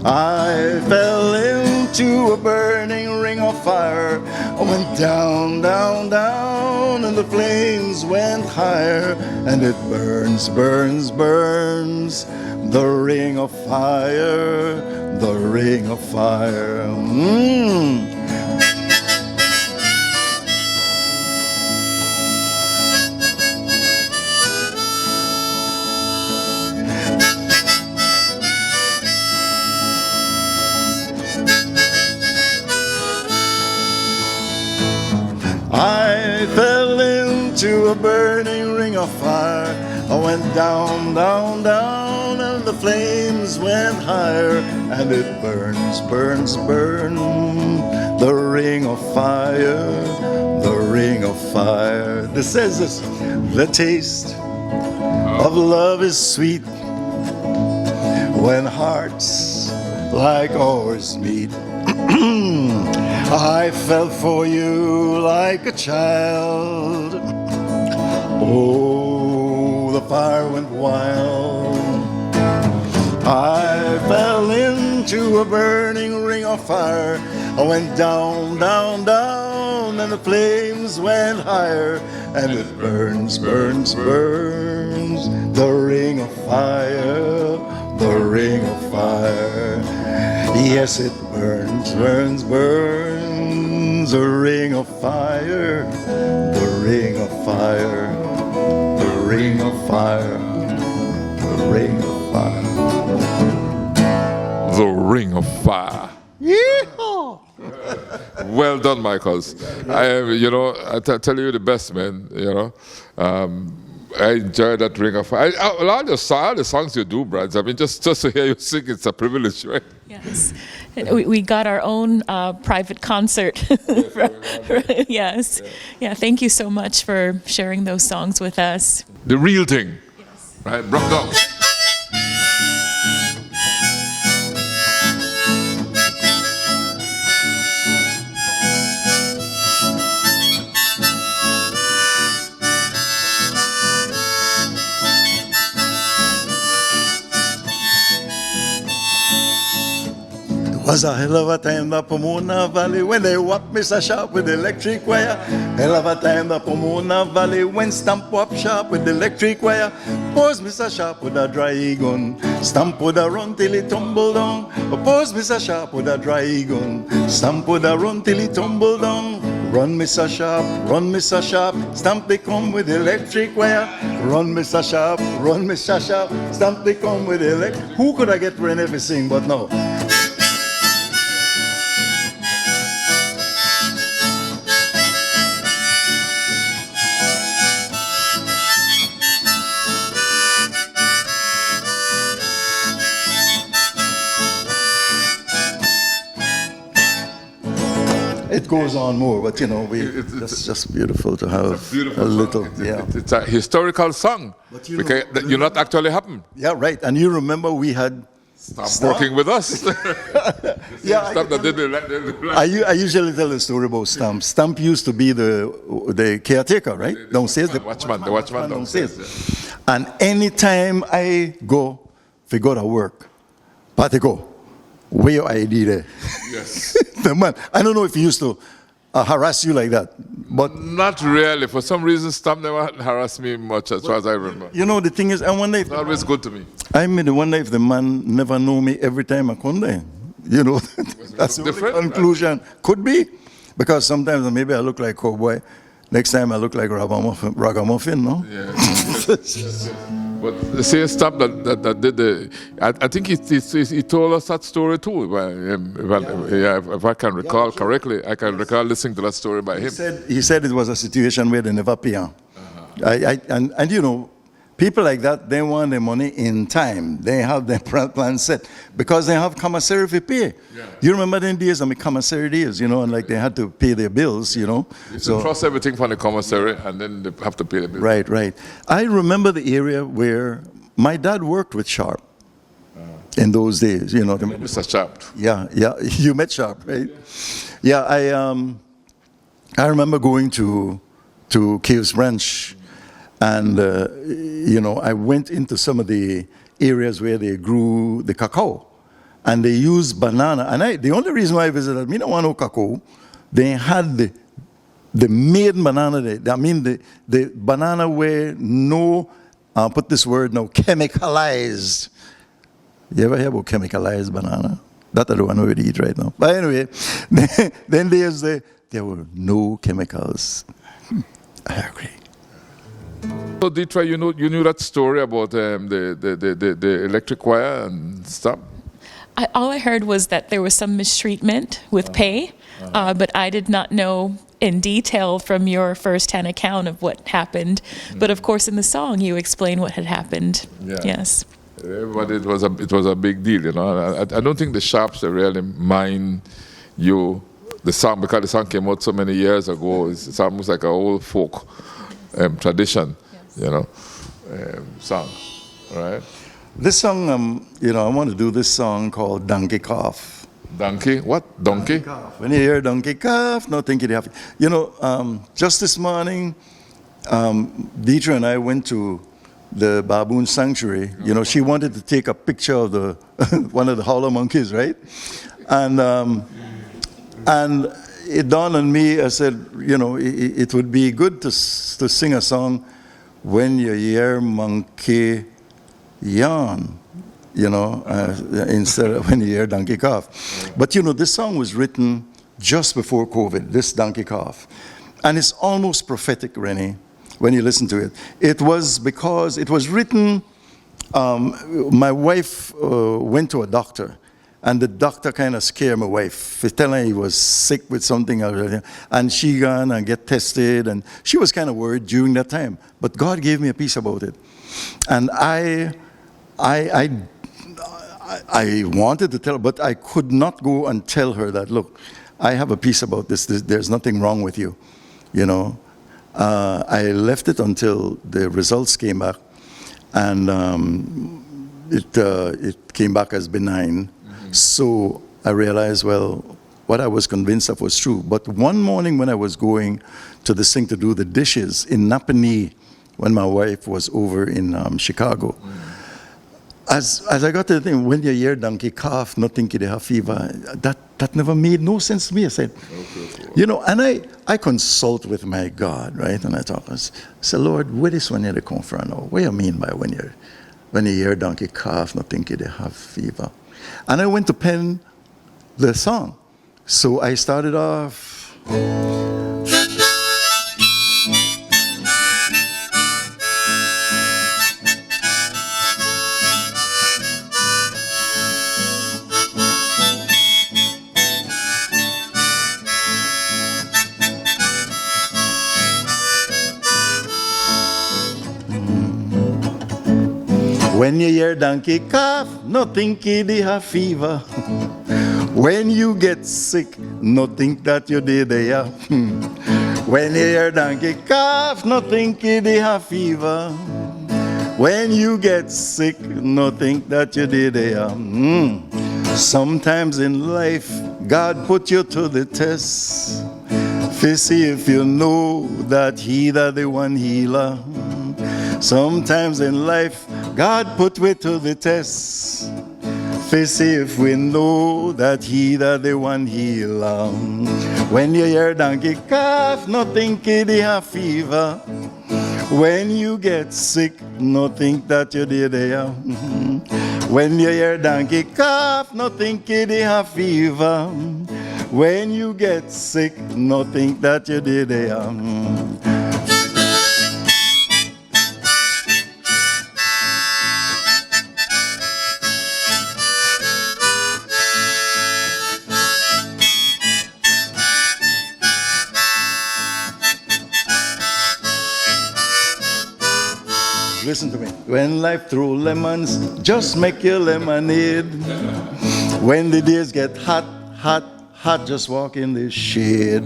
I fell into a burning ring of fire. I went down, down, down, and the flames went higher. And it burns, burns, burns, the ring of fire, the ring of fire. I fell into a burning ring of fire. I went down, down, down, and the flames went higher. And it burns, burns, burns, the ring of fire, the ring of fire. This says this: the taste of love is sweet when hearts like ours meet. I fell for you like a child. Oh, the fire went wild. I fell into a burning ring of fire. I went down, down, down, and the flames went higher. And it burns, burns, burns, the ring of fire, the ring of fire. Yes, it burns, burns, burns, a ring of fire, the ring of fire, the ring of fire, the ring of fire.
The ring of fire.
Yeehaw!
Well done, Michaels. I tell you the best, man. I enjoy that ring of fire. All the songs you do, Brad. I mean, just to hear you sing, it's a privilege, right?
Yes. We got our own private concert. Yes. Yeah, thank you so much for sharing those songs with us.
The real thing.
Yes.
Right, brought down.
Was a hell of a time the Pomona Valley when they whopped Mr. Sharp with the electric wire. Hell of a time the Pomona Valley when Stamp whopped Sharp with the electric wire. Pose Mr. Sharp with a dry gun. Stamp would a run till he tumbled down. Pose Mr. Sharp with a dry gun. Stamp would a run till he tumbled down. Run Mr. Sharp, run Mr. Sharp. Stamp they come with electric wire. Run Mr. Sharp, run Mr. Sharp. Stamp they come with electric. Who could I get when everything but no? It goes on more, but it's just beautiful to have a little.
It's a historical song.
But
you're not actually happen.
Yeah, right. And you remember we had
Stamp working with us.
I usually tell the story about Stamp. Stamp used to be the caretaker, right? Downstairs, the watchman downstairs. And anytime I go, if I go to work, Pattico, where your ID there?
Yes.
The man, I don't know if he used to harass you like that, but
not really. For some reason, Stamp never harassed me much, as far as I remember.
The thing is, I wonder if
it's always good to me.
I wonder if the man never know me every time I come there. That's the conclusion. Right? Could be, because sometimes maybe I look like cowboy. Next time I look like ragamuffin, no?
Yeah. But the same Stamp that did I think he told us that story too. If I can recall correctly, I can recall listening to that story by him.
He said it was a situation where they never pay him. People like that, they want their money in time. They have their plan set because they have commissary to pay. Yeah. You remember the days of the commissary days, and like they had to pay their bills,
You trust everything from the commissary and then they have to pay the bills.
Right. I remember the area where my dad worked with Sharp in those days. You know,
Mr. Sharp.
Yeah. You met Sharp, right? Yeah, I remember going to Caves Branch, and you know, I went into some of the areas where they grew the cacao, and they used banana. And the only reason why I visited, me don't want no cacao. They had the main banana. The banana where no, I'll put this word now, chemicalized. You ever hear about chemicalized banana? That I don't want to eat right now. But anyway, then there were no chemicals. I agree.
So, Deetra, you knew that story about the electric wire and stuff?
All I heard was that there was some mistreatment with pay, but I did not know in detail from your first-hand account of what happened. But of course, in the song, you explain what had happened.
Yeah.
Yes.
But it was a big deal, you know. I don't think the Sharps really mind the song, because the song came out so many years ago. It's almost like an old folk tradition, yes. You know, song, right?
This song, you know, I want to do this song called Donkey Cough.
Donkey? What? Donkey?
When you hear donkey cough, no think it happy. You know, just this morning, Deetra and I went to the baboon sanctuary. You know, she wanted to take a picture of the one of the howler monkeys, right? And it dawned on me, I said, you know, it would be good to sing a song when you hear monkey yawn, you know, instead of when you hear donkey cough. But, you know, this song was written just before COVID, this donkey cough. And it's almost prophetic, Rennie, when you listen to it. It was because it was written, my wife went to a doctor, and the doctor kind of scared my wife. He telling her he was sick with something, and she gone and get tested, and she was kind of worried during that time. But God gave me a peace about it. And I wanted to tell her, but I could not go and tell her that, look, I have a peace about this. There's nothing wrong with you, you know. I left it until the results came back, and it came back as benign. Mm-hmm. So I realized, well, what I was convinced of was true. But one morning when I was going to the sink to do the dishes in Napanee, when my wife was over in Chicago, as I got to the thing, when you hear donkey cough, nothing kid have fever, that never made no sense to me. I said, okay. You know, and I consult with my God, right? And I talk, I say, Lord, where this one here to come from now? What do you mean by when you hear donkey cough, nothing kid have fever? And I went to pen the song. So I started off. When you hear donkey cough, no think they have fever. When you get sick, no think that you did there. When you hear donkey cough, no think they have fever. When you get sick, no think that you did there. Sometimes in life, God put you to the test. To see if you know that He that the one healer. Sometimes in life, God put we to the test. To see if we know that He that the one healer. When you hear donkey cough, no think they have fever. When you get sick, no think that you did there. When you hear donkey cough, no think they have fever. When you get sick, no think that you did there. Listen to me. When life throw lemons, just make your lemonade. When the days get hot, hot, hot, just walk in the shade.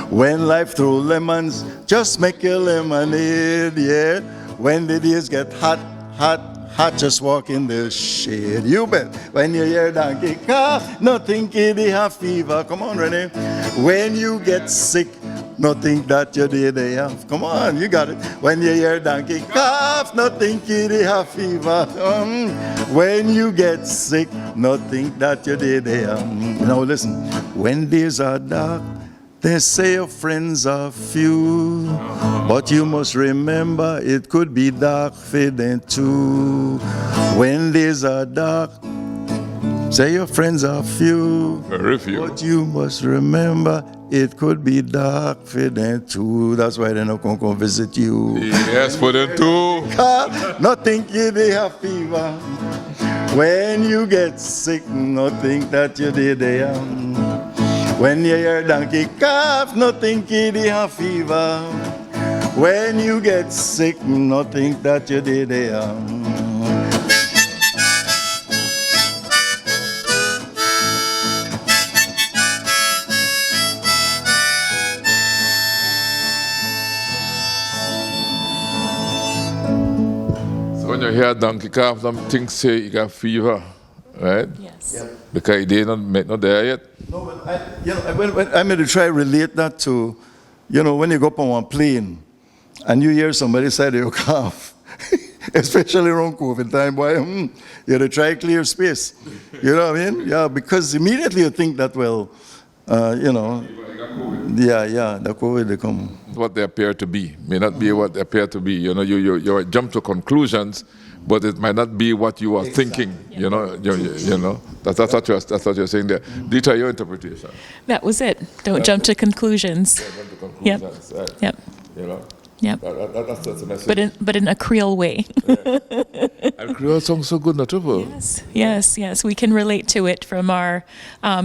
When life throw lemons, just make your lemonade, yeah. When the days get hot, hot, hot, just walk in the shade. You bet. When you hear donkey cough, nothing kitty have fever. Come on, Renee. When you get sick, nothing that you did they have. Come on, you got it. When you hear donkey cough, nothing kitty have fever. When you get sick, nothing that you did they have. Now listen. When days are dark, they say your friends are few, but you must remember it could be dark for them too. When days are dark, say your friends are few, but you must remember it could be dark for them too. That's why they're not going to come visit you.
Yes, for them too.
Nothing they have fever. When you get sick, nothing that you did they When you hear donkey cough, nothing kitty have fever. When you get sick, nothing that you did there.
So when you hear donkey cough, them things say you got fever, right?
Yes.
Yeah. Because they not there yet.
No, but when I made to try relate that to, when you go up on one plane and you hear somebody say they cough, especially around COVID time, boy, you have to try clear space. You know what I mean? Yeah, because immediately you think that, the COVID they come.
What they appear to be may not be what they appear to be. You jump to conclusions, but it might not be what you are thinking. You know. That's what you're saying there. Dita, your interpretation.
That was it. Don't jump to conclusions.
Yep. Right.
Yep. Yep.
That's the message.
But in a Kriol way.
And Kriol song so good, not true?
Yes. We can relate to it from our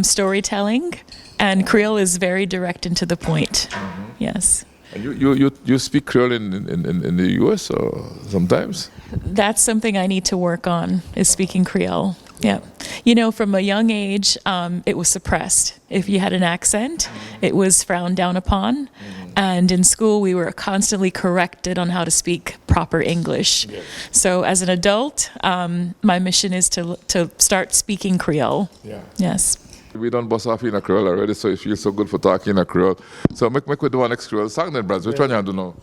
storytelling, and Kriol is very direct and to the point. Mm-hmm. Yes.
And you speak Kriol in the U.S. or sometimes?
That's something I need to work on, is speaking Kriol. Yeah. From a young age, it was suppressed. If you had an accent, it was frowned down upon. And in school, we were constantly corrected on how to speak proper English. Yes. So as an adult, my mission is to start speaking Kriol. Yeah. Yes.
We don't bust off in a Kriol already, so it feels so good for talking in a Kriol. So make we do one next Kriol song then, Brad. Which one you do now?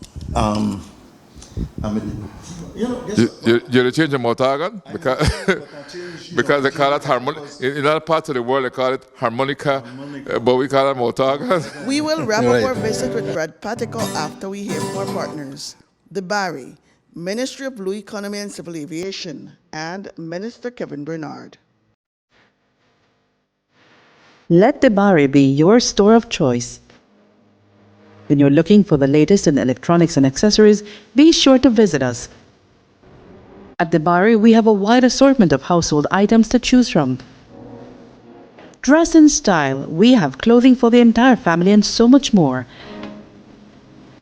You change your mouth organ? Because they call it harmonica. In other parts of the world, they call it harmonica, but we call it mouth organ.
We will wrap up our visit with Brad Pattico after we hear from our partners, the Barry, Ministry of Blue Economy and Civil Aviation, and Minister Kevin Bernard.
Let the Barry be your store of choice. When you're looking for the latest in electronics and accessories, be sure to visit us. At the Barry, we have a wide assortment of household items to choose from. Dress in style, we have clothing for the entire family and so much more.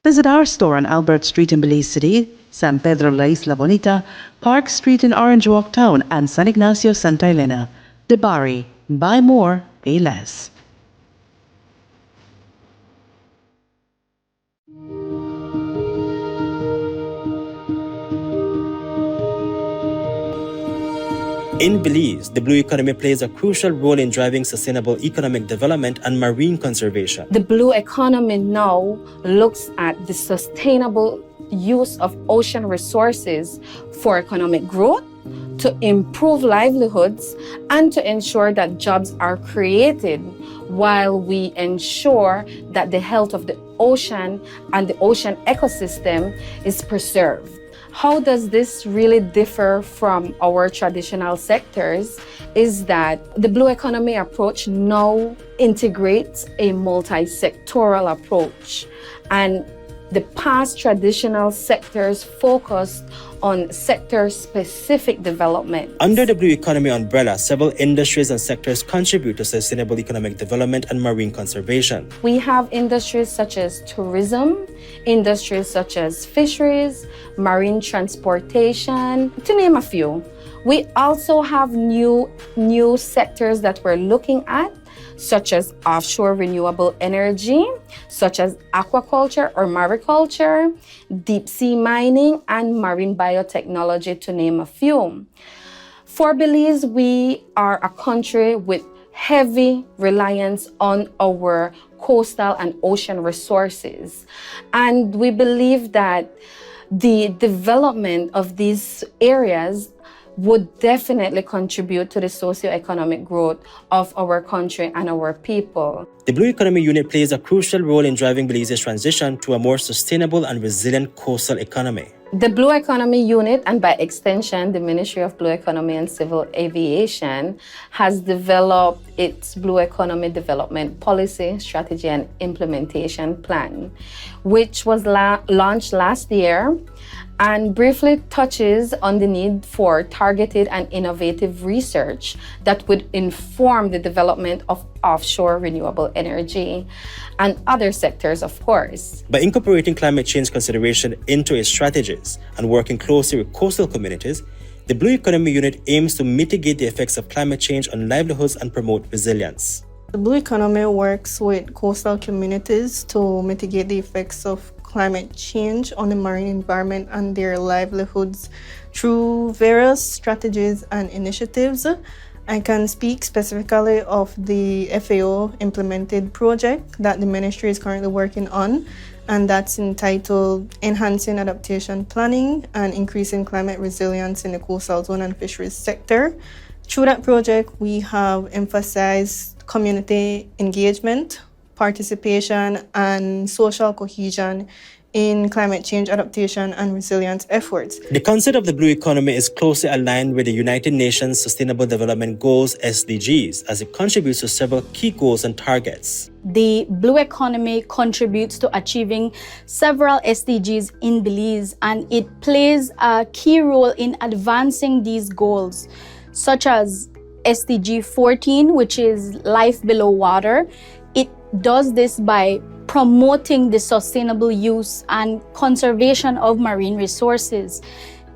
Visit our store on Albert Street in Belize City, San Pedro La Isla Bonita, Park Street in Orange Walk Town, and San Ignacio Santa Elena. The Barry, buy more, pay less.
In Belize, the blue economy plays a crucial role in driving sustainable economic development and marine conservation.
The blue economy now looks at the sustainable use of ocean resources for economic growth, to improve livelihoods, and to ensure that jobs are created while we ensure that the health of the ocean and the ocean ecosystem is preserved. How does this really differ from our traditional sectors is that the blue economy approach now integrates a multi-sectoral approach, and the past traditional sectors focused on sector-specific development.
Under the blue economy umbrella, several industries and sectors contribute to sustainable economic development and marine conservation.
We have industries such as tourism, industries such as fisheries, marine transportation, to name a few. We also have new sectors that we're looking at, such as offshore renewable energy, such as aquaculture or mariculture, deep sea mining, and marine biotechnology, to name a few. For Belize, we are a country with heavy reliance on our coastal and ocean resources. And we believe that the development of these areas would definitely contribute to the socio-economic growth of our country and our people.
The Blue Economy Unit plays a crucial role in driving Belize's transition to a more sustainable and resilient coastal economy.
The Blue Economy Unit, and by extension, the Ministry of Blue Economy and Civil Aviation, has developed its Blue Economy Development Policy, Strategy, and Implementation Plan, which was launched last year and briefly touches on the need for targeted and innovative research that would inform the development of offshore renewable energy and other sectors, of course.
By incorporating climate change consideration into its strategies and working closely with coastal communities, the Blue Economy Unit aims to mitigate the effects of climate change on livelihoods and promote resilience.
The Blue Economy works with coastal communities to mitigate the effects of climate change on the marine environment and their livelihoods through various strategies and initiatives. I can speak specifically of the FAO implemented project that the ministry is currently working on, and that's entitled Enhancing Adaptation Planning and Increasing Climate Resilience in the Coastal Zone and Fisheries Sector. Through that project, we have emphasized community engagement, participation, and social cohesion in climate change adaptation and resilience efforts.
The concept of the blue economy is closely aligned with the United Nations Sustainable Development Goals (SDGs) as it contributes to several key goals and targets.
The blue economy contributes to achieving several SDGs in Belize, and it plays a key role in advancing these goals, such as SDG 14, which is life below water. It does this by promoting the sustainable use and conservation of marine resources.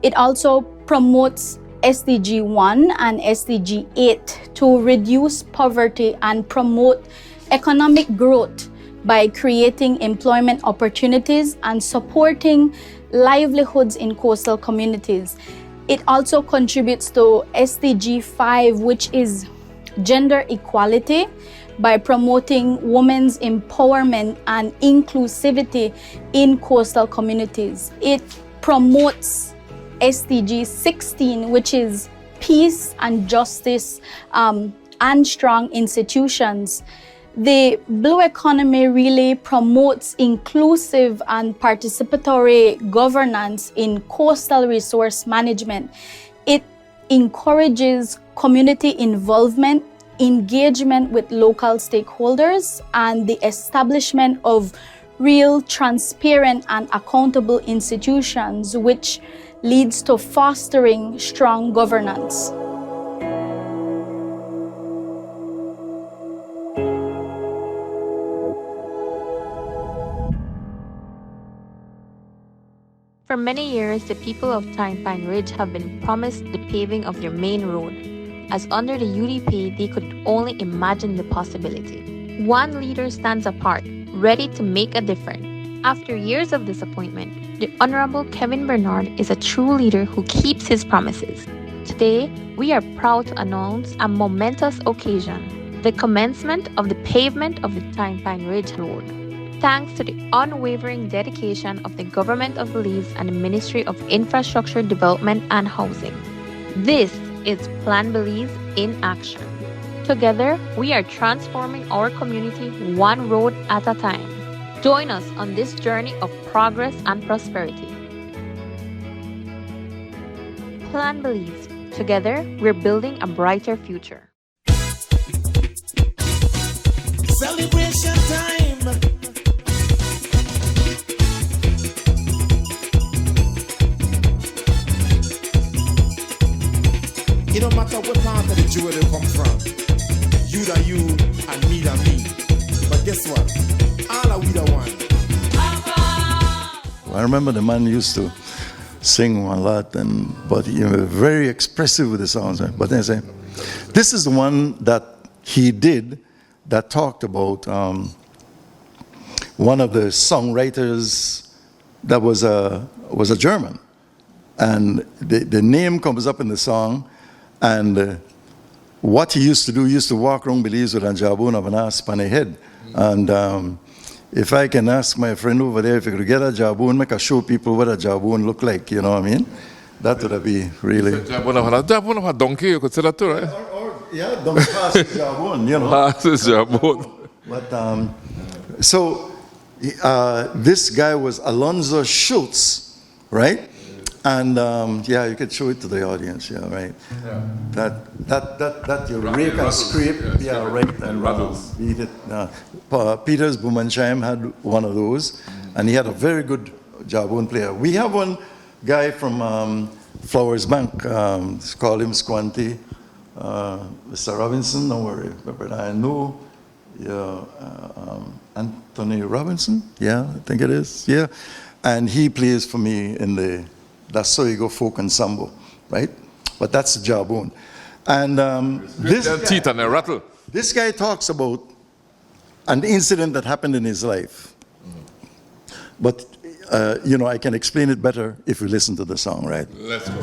It also promotes SDG 1 and SDG 8 to reduce poverty and promote economic growth by creating employment opportunities and supporting livelihoods in coastal communities. It also contributes to SDG 5, which is gender equality, by promoting women's empowerment and inclusivity in coastal communities. It promotes SDG 16, which is peace and justice and strong institutions. The blue economy really promotes inclusive and participatory governance in coastal resource management. It encourages community involvement, engagement with local stakeholders, and the establishment of real, transparent, and accountable institutions, which leads to fostering strong governance.
For many years, the people of Tyne Pine Ridge have been promised the paving of their main road, as under the UDP, they could only imagine the possibility. One leader stands apart, ready to make a difference. After years of disappointment, the Honorable Kevin Bernard is a true leader who keeps his promises. Today, we are proud to announce a momentous occasion, the commencement of the pavement of the Tyne Pine Ridge Road. Thanks to the unwavering dedication of the Government of Belize and the Ministry of Infrastructure Development and Housing. This is Plan Belize in action. Together, we are transforming our community one road at a time. Join us on this journey of progress and prosperity. Plan Belize. Together, we're building a brighter future.
Celebration time. It don't matter what part of the jewel they come from. You da you and me da me. But guess what? All are we the one.
I remember the man used to sing a lot, but he was very expressive with the songs. But then I say, this is the one that he did that talked about one of the songwriters that was a German. And the name comes up in the song, and what he used to do, he used to walk around Belize with a jabon of an asp on his head. And if I can ask my friend over there if he could get a jabon, make a show people what a jabon look like, you know what I mean? That would be really...
Jabon of a donkey, you could say that too, right?
Yeah, donkey passes jabon, you know.
Passes jabon.
But, so, this guy was Alonzo Schultz, right? And yeah, you could show it to the audience, yeah, right. Yeah. That you rake and scrape, yeah, right, and beat it. Peter's Boom and Chime had one of those, and he had a very good jabon player. We have one guy from Flowers Bank, let's call him Squanty, Mr. Robinson, don't worry, but I know, yeah, Anthony Robinson, yeah, I think it is, yeah, and he plays for me in the That's So You Go Folk Ensemble, right? But that's the jawbone. And
teeth and a rattle.
This guy talks about an incident that happened in his life. But, you know, I can explain it better if we listen to the song, right?
Let's go.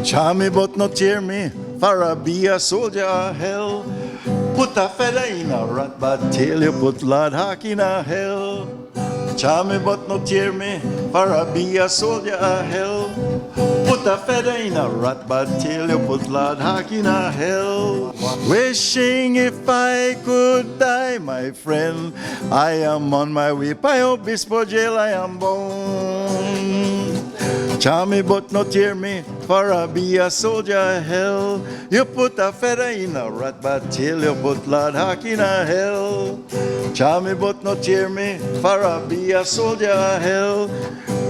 Charm me but not tear me, for I be a soldier of hell. Put a feather in a rat but tail, you put Lord Hark in a hell. Charm me but not tear me, for I be a soldier of hell. Put a feather in a rat but tail, you put Lord Hark in a hell. Wishing if I could die, my friend, I am on my way. By Obispo jail I am bound. Charm me but not tear me, for I be a soldier of hell. You put a feather in a rat but tail, you put Lord Hark in a hell. Charm me but not tear me, for I be a soldier of hell.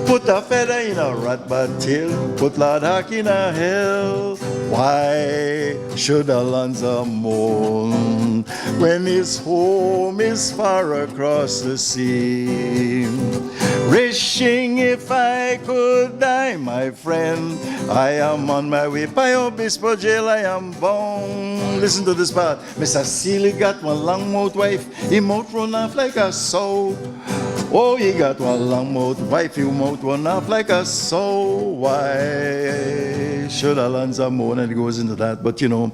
Put a feather in a rat but tail, put Lord Hark in a hell. Why should Alonzo mourn when his home is far across the sea? Wishing if I could die, my friend, I am on my way. By Obispo jail I am bound. Listen to this part. Mr. Seeley got one long mouth wife, he mouth run off like a sow. Oh, he got one long mouth wife, he mouth run off like a sow. Why should Alonzo mourn? And it goes into that. But you know,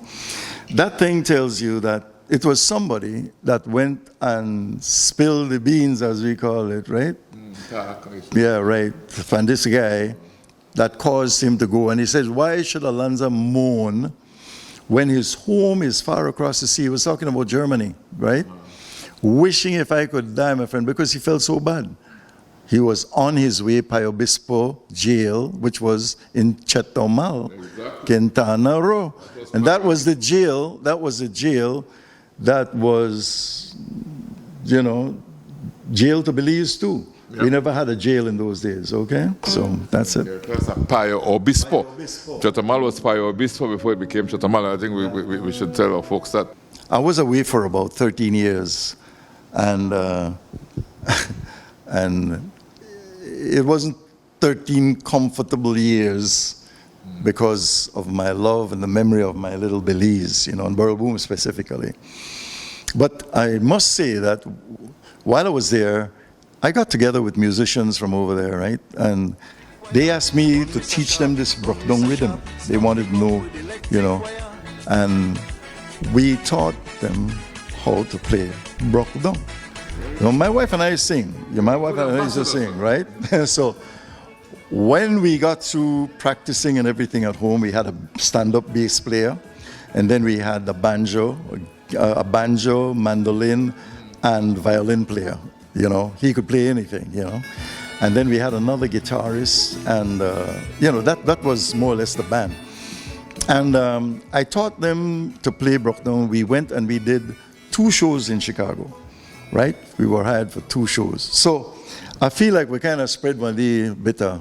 that thing tells you that it was somebody that went and spilled the beans, as we call it, right? Yeah, right. And this guy that caused him to go, and he says, why should Alonzo mourn when his home is far across the sea? He was talking about Germany, right? Wishing if I could die, my friend, because he felt so bad. He was on his way to Obispo jail, which was in Chetomal, Quintana Roo. And that was the jail, that was, you know, jail to Belize too. Yep. We never had a jail in those days, okay? So that's it.
It was a Payo Obispo. Chetomal was Payo Obispo before it became Chetomal. I think we should tell our folks that.
I was away for about 13 years, and and it wasn't 13 comfortable years because of my love and the memory of my little Belize, you know, and Burrell Boom specifically. But I must say that while I was there, I got together with musicians from over there, right? And they asked me to teach them this Brockdown rhythm. They wanted to know, you know, and we taught them how to play Brockdown. You know, my wife and I sing. My wife and I used to sing, right? So when we got through practicing and everything at home, we had a stand-up bass player, and then we had a banjo, mandolin, and violin player. You know, he could play anything, you know. And then we had another guitarist, and, you know, that was more or less the band. And I taught them to play Brockdown. We went and we did 2 shows in Chicago, right? We were hired for 2 shows. So I feel like we kind of spread one day better.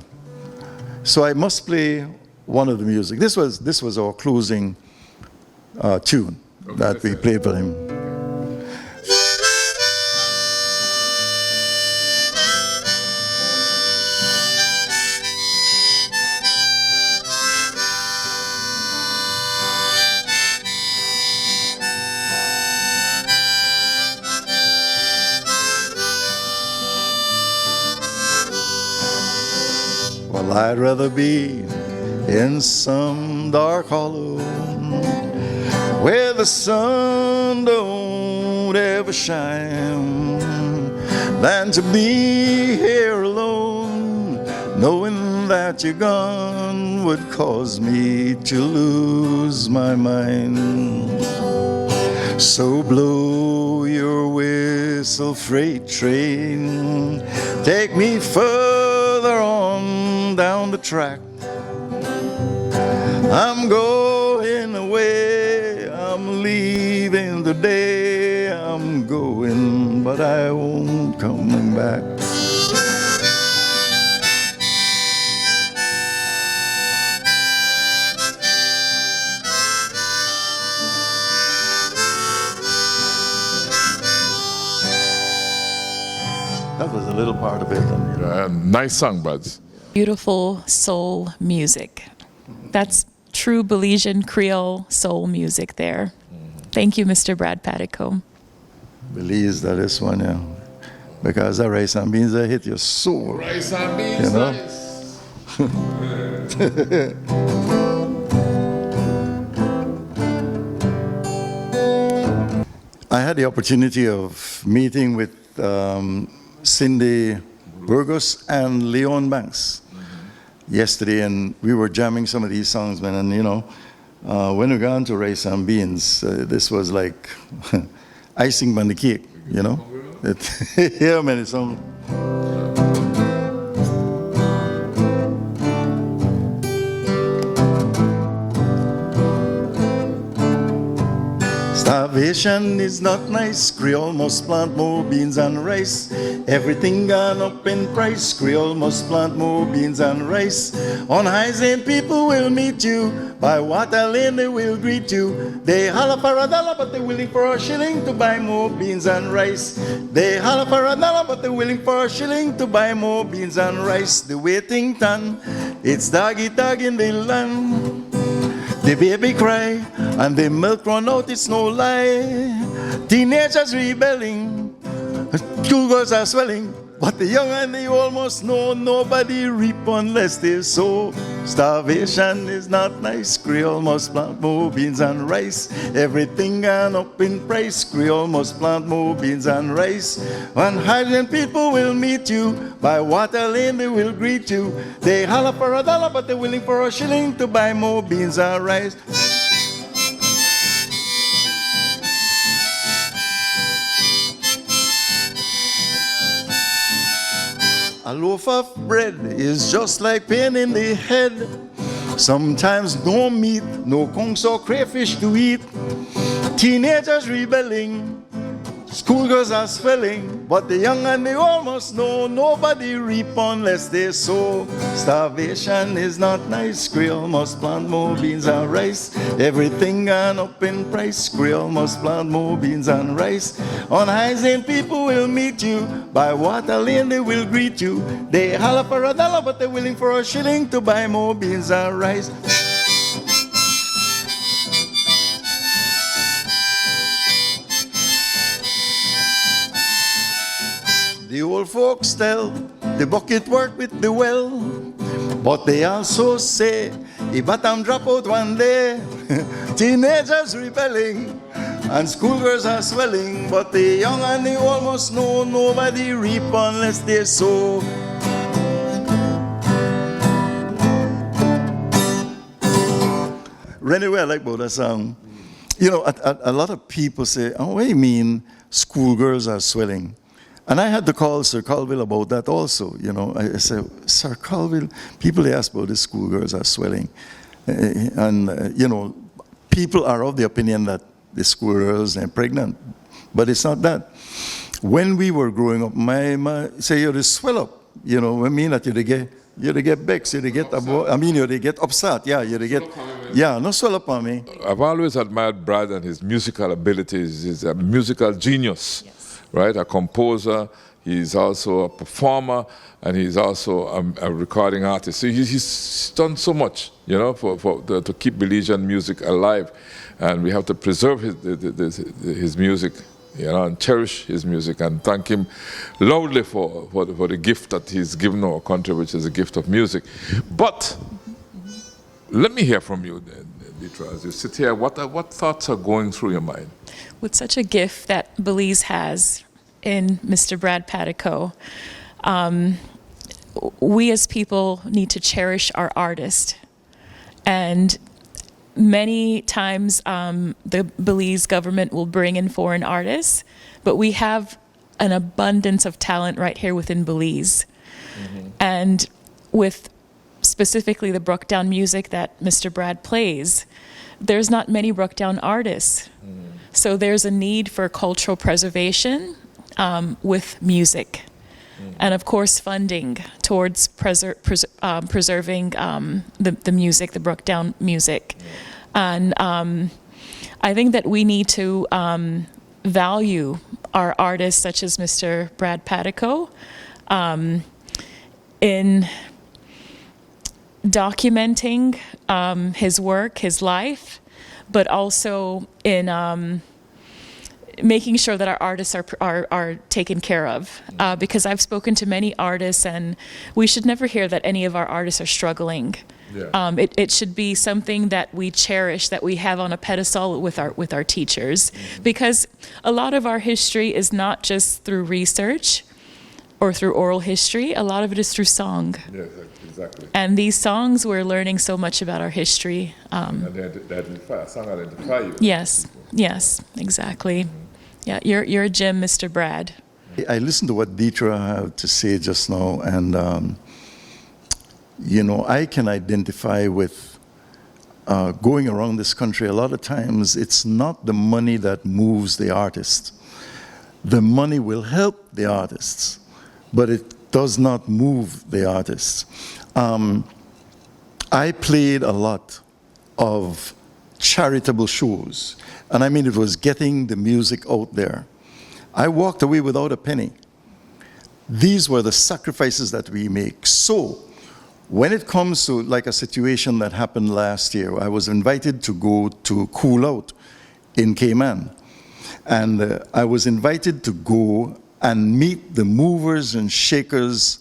So I must play one of the music. This was our closing tune that we played for him. Well, I'd rather be in some dark hollow where the sun don't ever shine than to be here alone, knowing that you're gone would cause me to lose my mind. So blow your whistle, freight train, take me further on down the track. I'm going away, I'm leaving the day I'm going, but I won't come back. That was a little part of it.
Nice song, buds.
Beautiful soul music. That's true Belizean Kriol soul music there. Thank you, Mr. Brad Pattico.
Belize, that is one, yeah. Because the rice and beans, they hit your soul.
Rice and beans,
you know? Nice. I had the opportunity of meeting with Cindy Burgos and Leon Banks yesterday, and we were jamming some of these songs, man. And you know, when we got into rice and beans, this was like icing on the cake, you know. Yeah, man, it's on. Starvation is not nice. Kriol must plant more beans and rice. Everything gone up in price. Kriol must plant more beans and rice. On Highs End, people will meet you. By Water Lane, they will greet you. They holler for $1, but they're willing for a shilling to buy more beans and rice. They holler for $1, but they're willing for a shilling to buy more beans and rice. The waiting time, it's doggy dog in the land. The baby cry and the milk run out, it's no lie. Teenagers rebelling, schoolgirls are swelling, but the young and the old must know nobody reap unless they sow. Starvation is not nice. Kriol must plant more beans and rice. Everything gone up in price. Kriol must plant more beans and rice. When Highland people will meet you, by Water Lane they will greet you. They holler for $1, but they're willing for a shilling to buy more beans and rice. A loaf of bread is just like pain in the head. Sometimes no meat, no conchs or crayfish to eat. Teenagers rebelling, schoolgirls are swelling, but the young and the old must know nobody reap unless they sow. Starvation is not nice. Kriol must plant more beans and rice. Everything gone up in price. Kriol must plant more beans and rice. On Highs End, people will meet you. By Water Lane, they will greet you. They holler for $1, but they're willing for a shilling to buy more beans and rice. The old folks tell the bucket work with the well, but they also say if bottom drop out one day, teenagers rebelling and schoolgirls are swelling, but the young and the old must know nobody reap unless they sow. Really well, I like about that song. You know, a lot of people say, "Oh, what do you mean schoolgirls are swelling?" And I had to call Sir Colville about that also. You know, I said, Sir Colville, people they ask about the schoolgirls are swelling. You know, people are of the opinion that the schoolgirls are pregnant. But it's not that. When we were growing up, my say, you swell up. You know, I mean that you get You they get vexed, you they get you they get upset, yeah, you they get, yeah, no swell up on me.
I've always admired Brad and his musical abilities. He's a musical genius, right? A composer. He's also a performer, and he's also a recording artist. So he's done so much, to keep Belizean music alive, and we have to preserve his music. And cherish his music and thank him loudly for the gift that he's given our country, which is a gift of music. But let me hear from you, Ditra, as you sit here. What thoughts are going through your mind?
With such a gift that Belize has in Mr. Brad Pattico, we as people need to cherish our artist. And many times the Belize government will bring in foreign artists, but we have an abundance of talent right here within Belize. Mm-hmm. And with specifically the Brookdown music that Mr. Brad plays, there's not many Brookdown artists. Mm-hmm. So there's a need for cultural preservation with music. And of course, funding towards preserving the music, the Brookdown music. And I think that we need to value our artists, such as Mr. Brad Pattico, in documenting his work, his life, but also in making sure that our artists are taken care of, because I've spoken to many artists, and we should never hear that any of our artists are struggling. Yeah. It should be something that we cherish, that we have on a pedestal with our teachers, because a lot of our history is not just through research or through oral history. A lot of it is through song.
Yes, exactly.
And these songs, we're learning so much about our history.
And they identify you.
Yes, yes, exactly. Yeah, you're a gem, Mr. Brad.
I listened to what Ditra had to say just now, and I can identify with going around this country. A lot of times, it's not the money that moves the artist. The money will help the artists, but it does not move the artists. I played a lot of charitable shows, and I mean, it was getting the music out there. I walked away without a penny. These were the sacrifices that we make. So, when it comes to like a situation that happened last year, I was invited to go to Cool Out in Cayman. And I was invited to go and meet the movers and shakers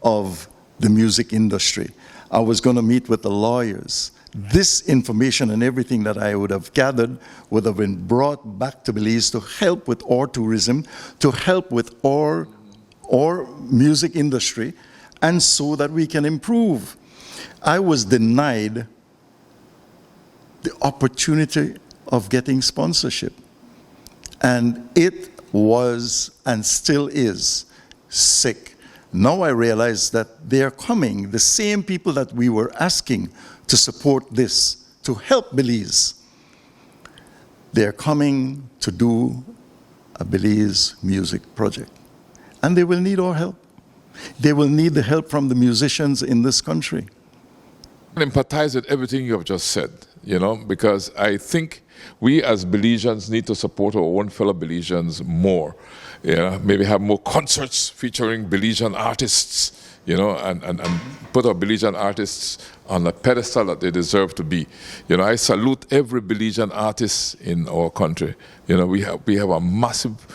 of the music industry. I was going to meet with the lawyers. This information and everything that I would have gathered would have been brought back to Belize to help with our tourism, to help with our music industry, and so that we can improve. I was denied the opportunity of getting sponsorship. And it was, and still is, sick. Now I realize that they are coming, the same people that we were asking to support this, to help Belize. They're coming to do a Belize music project. And they will need our help. They will need the help from the musicians in this country.
I empathize with everything you have just said, because I think we as Belizeans need to support our own fellow Belizeans more. Maybe have more concerts featuring Belizean artists, and put our Belizean artists on a pedestal that they deserve to be. I salute every Belizean artist in our country. We have a massive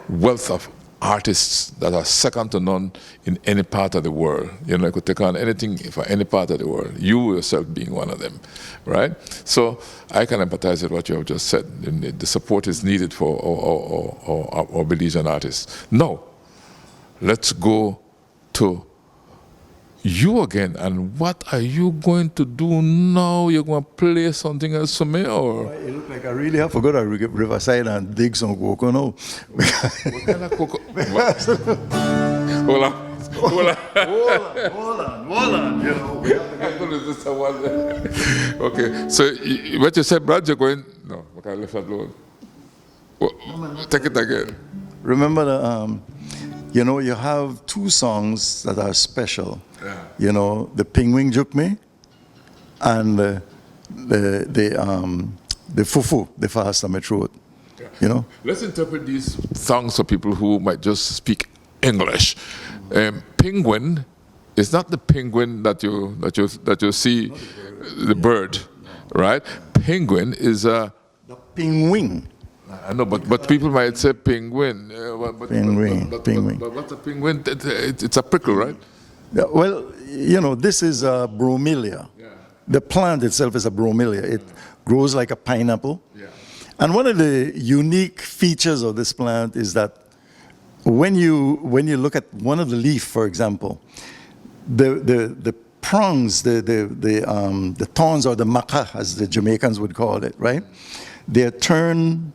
wealth of artists that are second to none in any part of the world. I could take on anything for any part of the world, you yourself being one of them, right? So I can empathize with what you have just said. The support is needed for our Belizean artists. Now, let's go to you again, and what are you going to do now? You're going to play something else for me, or?
It looked like I really have to go to Riverside and dig some cocoa now.
What kind of cocoa? Hold on. We have to do this one. Okay, so what you said, Brad, you're going? No, I can't leave that alone. Take it again.
Remember, you have two songs that are special.
Yeah.
you know, the penguin jukme, and the fufu, the fast on my throat. You know.
Let's interpret these songs for people who might just speak English. Penguin is not the penguin that you see, the bird, right? Penguin is a
penguin.
I know, but people might say penguin.
Penguin.
But what's a penguin? It's a prickle, right?
Yeah, well, you know, this is a bromelia. Yeah. The plant itself is a bromelia. It grows like a pineapple. Yeah. And one of the unique features of this plant is that when you look at one of the leaf, for example, the prongs, the thorns, or the maka, as the Jamaicans would call it, right? They're turned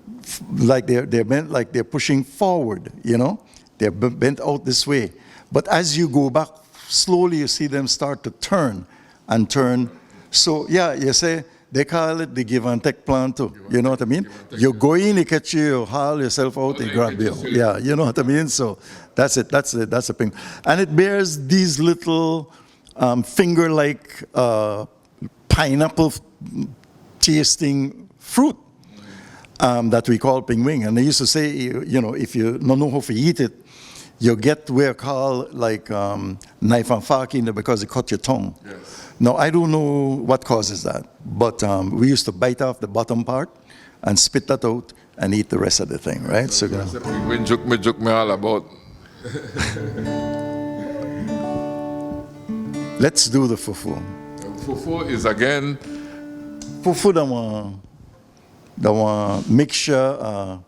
like they're bent, like they're pushing forward. You know, they're bent out this way. But as you go back, slowly you see them start to turn and turn. So yeah, you say. They call it the give and take plant too. You know what I mean? You go in, you catch you, haul yourself out, they grab you. Yeah, you know what I mean? So that's it. That's a thing. And it bears these little finger-like pineapple tasting fruit that we call penguin. And they used to say, you know, if you don't know how to eat it, you get what we call like knife and fork in there because it cut your tongue. Yes. Now, I don't know what causes that, but we used to bite off the bottom part and spit that out and eat the rest of the thing, right? So,
that's a penguin joke me all about.
Let's do the fufu.
Fufu is again...
Fufu, the one mixture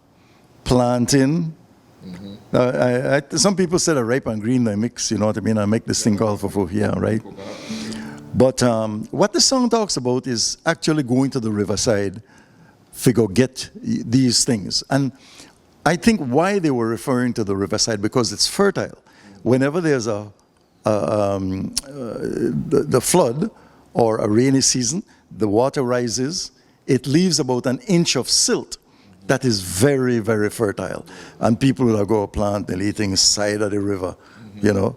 plantain. Mm-hmm. Some people say the ripe and green I mix, you know what I mean? I make this thing called fufu, yeah, right? But what the song talks about is actually going to the riverside to go get these things. And I think why they were referring to the riverside, because it's fertile. Whenever there's the flood or a rainy season, the water rises, it leaves about an inch of silt. That is very, very fertile. And people will go plant the eating side of the river, you know,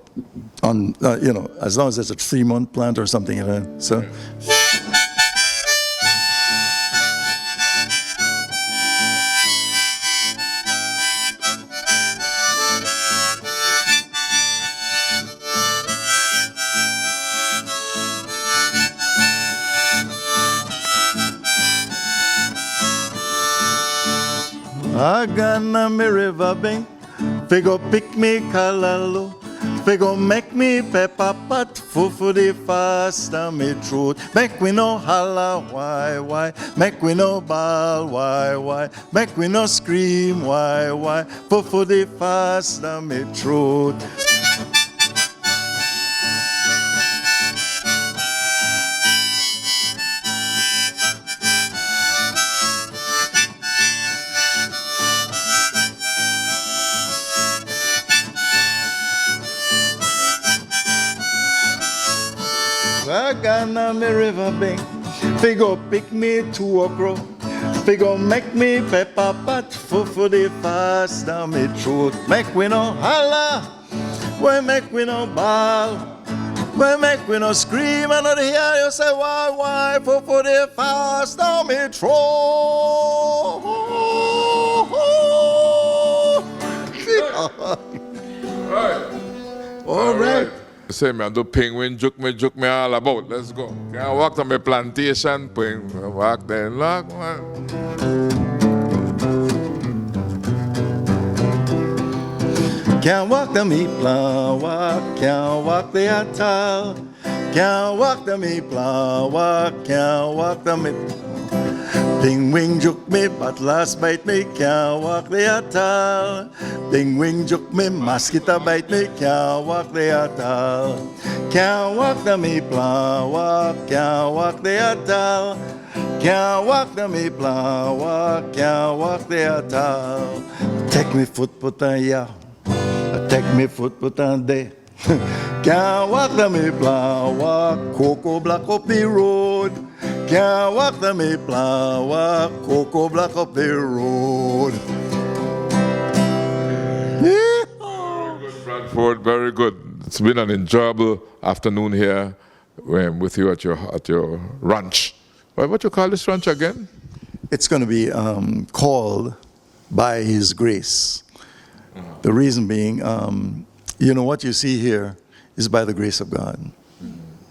on, you know, as long as it's a 3-month plant or something like that. So. I gonna me river bank, figure pick me callaloo, figure make me pepper pot, fufu the fast on me throat. Make we no holla, why, make we no bawl, why, make we no scream, why, fufu the fast on me throat. I gonna me river bank, figure pick me 2 o'clock, figure make me pepper pot, fufu the fast down me throat. Make we no holla, we make we no bawl, we make we no scream, and not hear you say why, fufu the fast down me throat. All right.
Say me, I do penguin joke me all about. Let's go. Can I walk to my plantation? Penguin, walk there, look.
Can't walk the me plow walk, can't walk the atal. Can't walk the me plow walk, can't walk the me. Penguin joke me, but last bite me, can't walk the atal. Penguin joke me, mosquito bite me, can't walk the atal. Can't walk the me plow walk, can't walk the atal. Can't walk the me plow walk, can't walk the atal. Take me foot put on ya, take me foot put on there. Can't walk the me plow walk, cocoa black up the road. Can't walk the me plow walk, cocoa black up the road.
Very good, Bradford, very good. It's been an enjoyable afternoon here with you at your ranch. What you call this ranch again?
It's going to be called By His Grace. The reason being, what you see here is by the grace of God.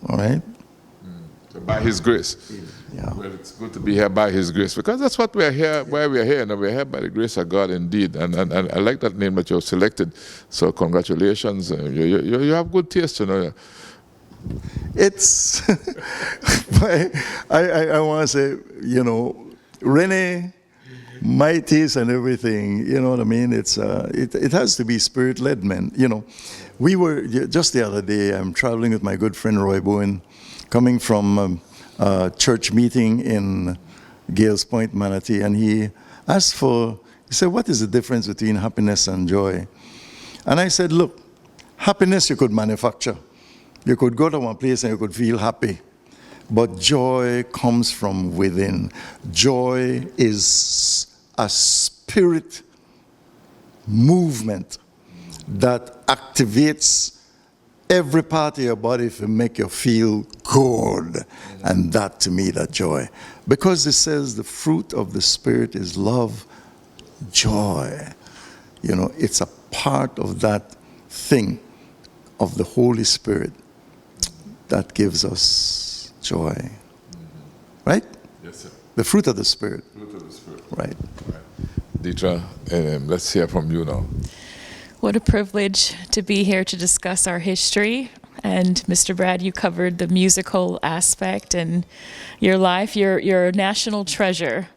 All right?
So by His grace.
Yeah.
Well, it's good to be here by His grace, because that's what we're here, why we're here. And we're here by the grace of God indeed. And I like that name that you've selected. So congratulations. You have good taste, you know.
It's, I want to say, Rene, my taste and everything, you know what I mean? It has to be spirit-led, man. We were, just the other day, I'm traveling with my good friend Roy Bowen, coming from a church meeting in Gales Point, Manatee, and he said, what is the difference between happiness and joy? And I said, look, happiness you could manufacture. You could go to one place and you could feel happy. But joy comes from within. Joy is a spirit movement that activates every part of your body to make you feel good. And that, to me, that joy. Because it says the fruit of the Spirit is love, joy. It's a part of that thing of the Holy Spirit that gives us joy. Right?
Yes, sir.
The fruit of the Spirit.
Fruit of the Spirit.
Right.
Deidre, let's hear from you now.
What a privilege to be here to discuss our history. And Mr. Brad, you covered the musical aspect and your life. You're a national treasure.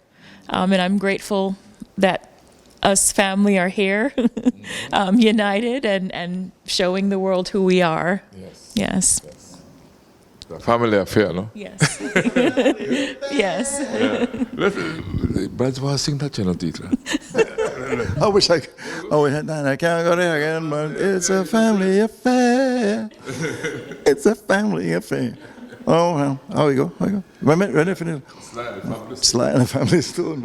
And I'm grateful that us family are here, united and showing the world who we are. Yes.
A family affair, no?
Yes. Yes.
Yeah. Brad was sing that, Deidre.
I wish I can't go there again, but it's a family affair. It's a family affair. Oh, well, how we go? Ready for it? Slide the family stone.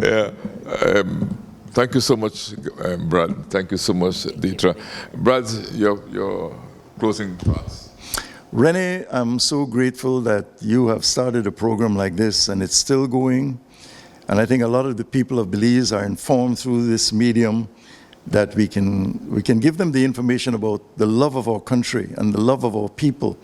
Yeah. Thank you so much, Brad. Thank you so much, Deidre. Brad, your closing thoughts.
Rene, I'm so grateful that you have started a program like this and it's still going. And I think a lot of the people of Belize are informed through this medium that we can give them the information about the love of our country and the love of our people,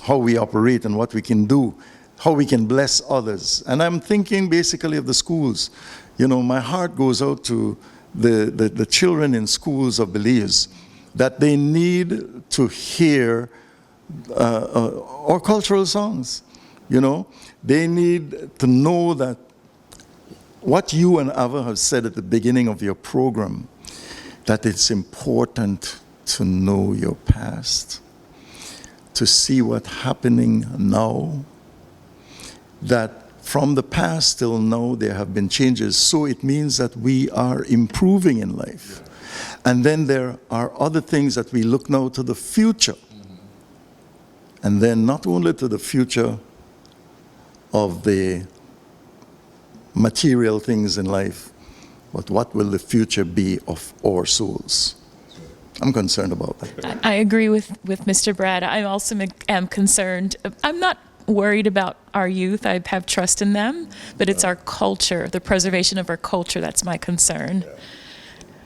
how we operate and what we can do, how we can bless others. And I'm thinking basically of the schools. My heart goes out to the children in schools of Belize, that they need to hear our cultural songs. They need to know that what you and Ava have said at the beginning of your program, that it's important to know your past, to see what's happening now, that from the past till now there have been changes, so it means that we are improving in life. And then there are other things that we look now to the future. And then not only to the future of the material things in life, but what will the future be of our souls? I'm concerned about that.
I agree with Mr. Brad. I also am concerned. I'm not worried about our youth. I have trust in them, but it's our culture, the preservation of our culture, that's my concern.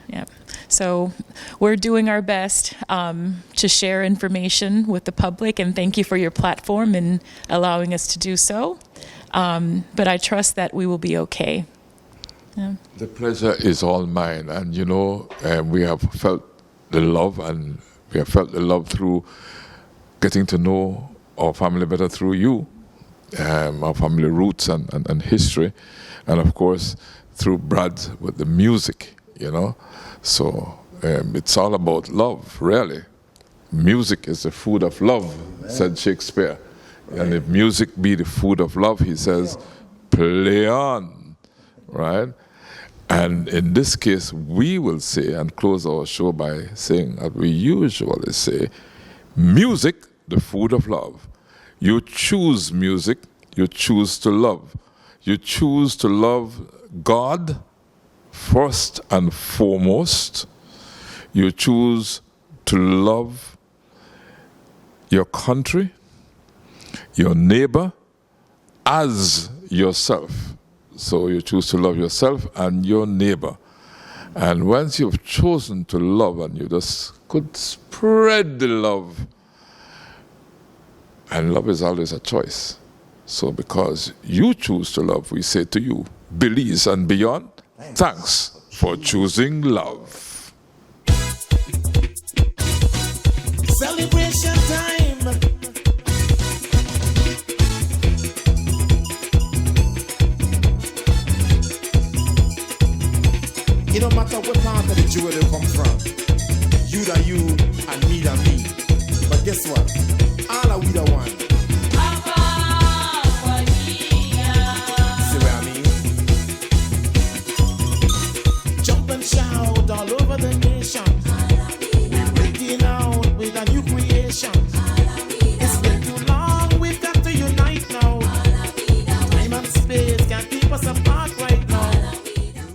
Yeah. So we're doing our best to share information with the public, and thank you for your platform and allowing us to do so. But I trust that we will be okay. Yeah.
The pleasure is all mine, and we have felt the love, and we have felt the love through getting to know our family better through you, our family roots and history, and of course through Brad with the music, So it's all about love, really. Music is the food of love, said Shakespeare. And if music be the food of love, he says, play on, right? And in this case, we will say, and close our show by saying, as we usually say, music, the food of love. You choose music, you choose to love. You choose to love God first and foremost. You choose to love your country, your neighbor, as yourself. So you choose to love yourself and your neighbor. And once you've chosen to love and you just could spread the love, and love is always a choice. So because you choose to love, we say to you, Belize and beyond, thanks for choosing love.
Celebration time. It don't matter what part of the jewel they come from. You da you and me da me. But guess what? All are we the one. See what I mean? Jump and shout all over the nation.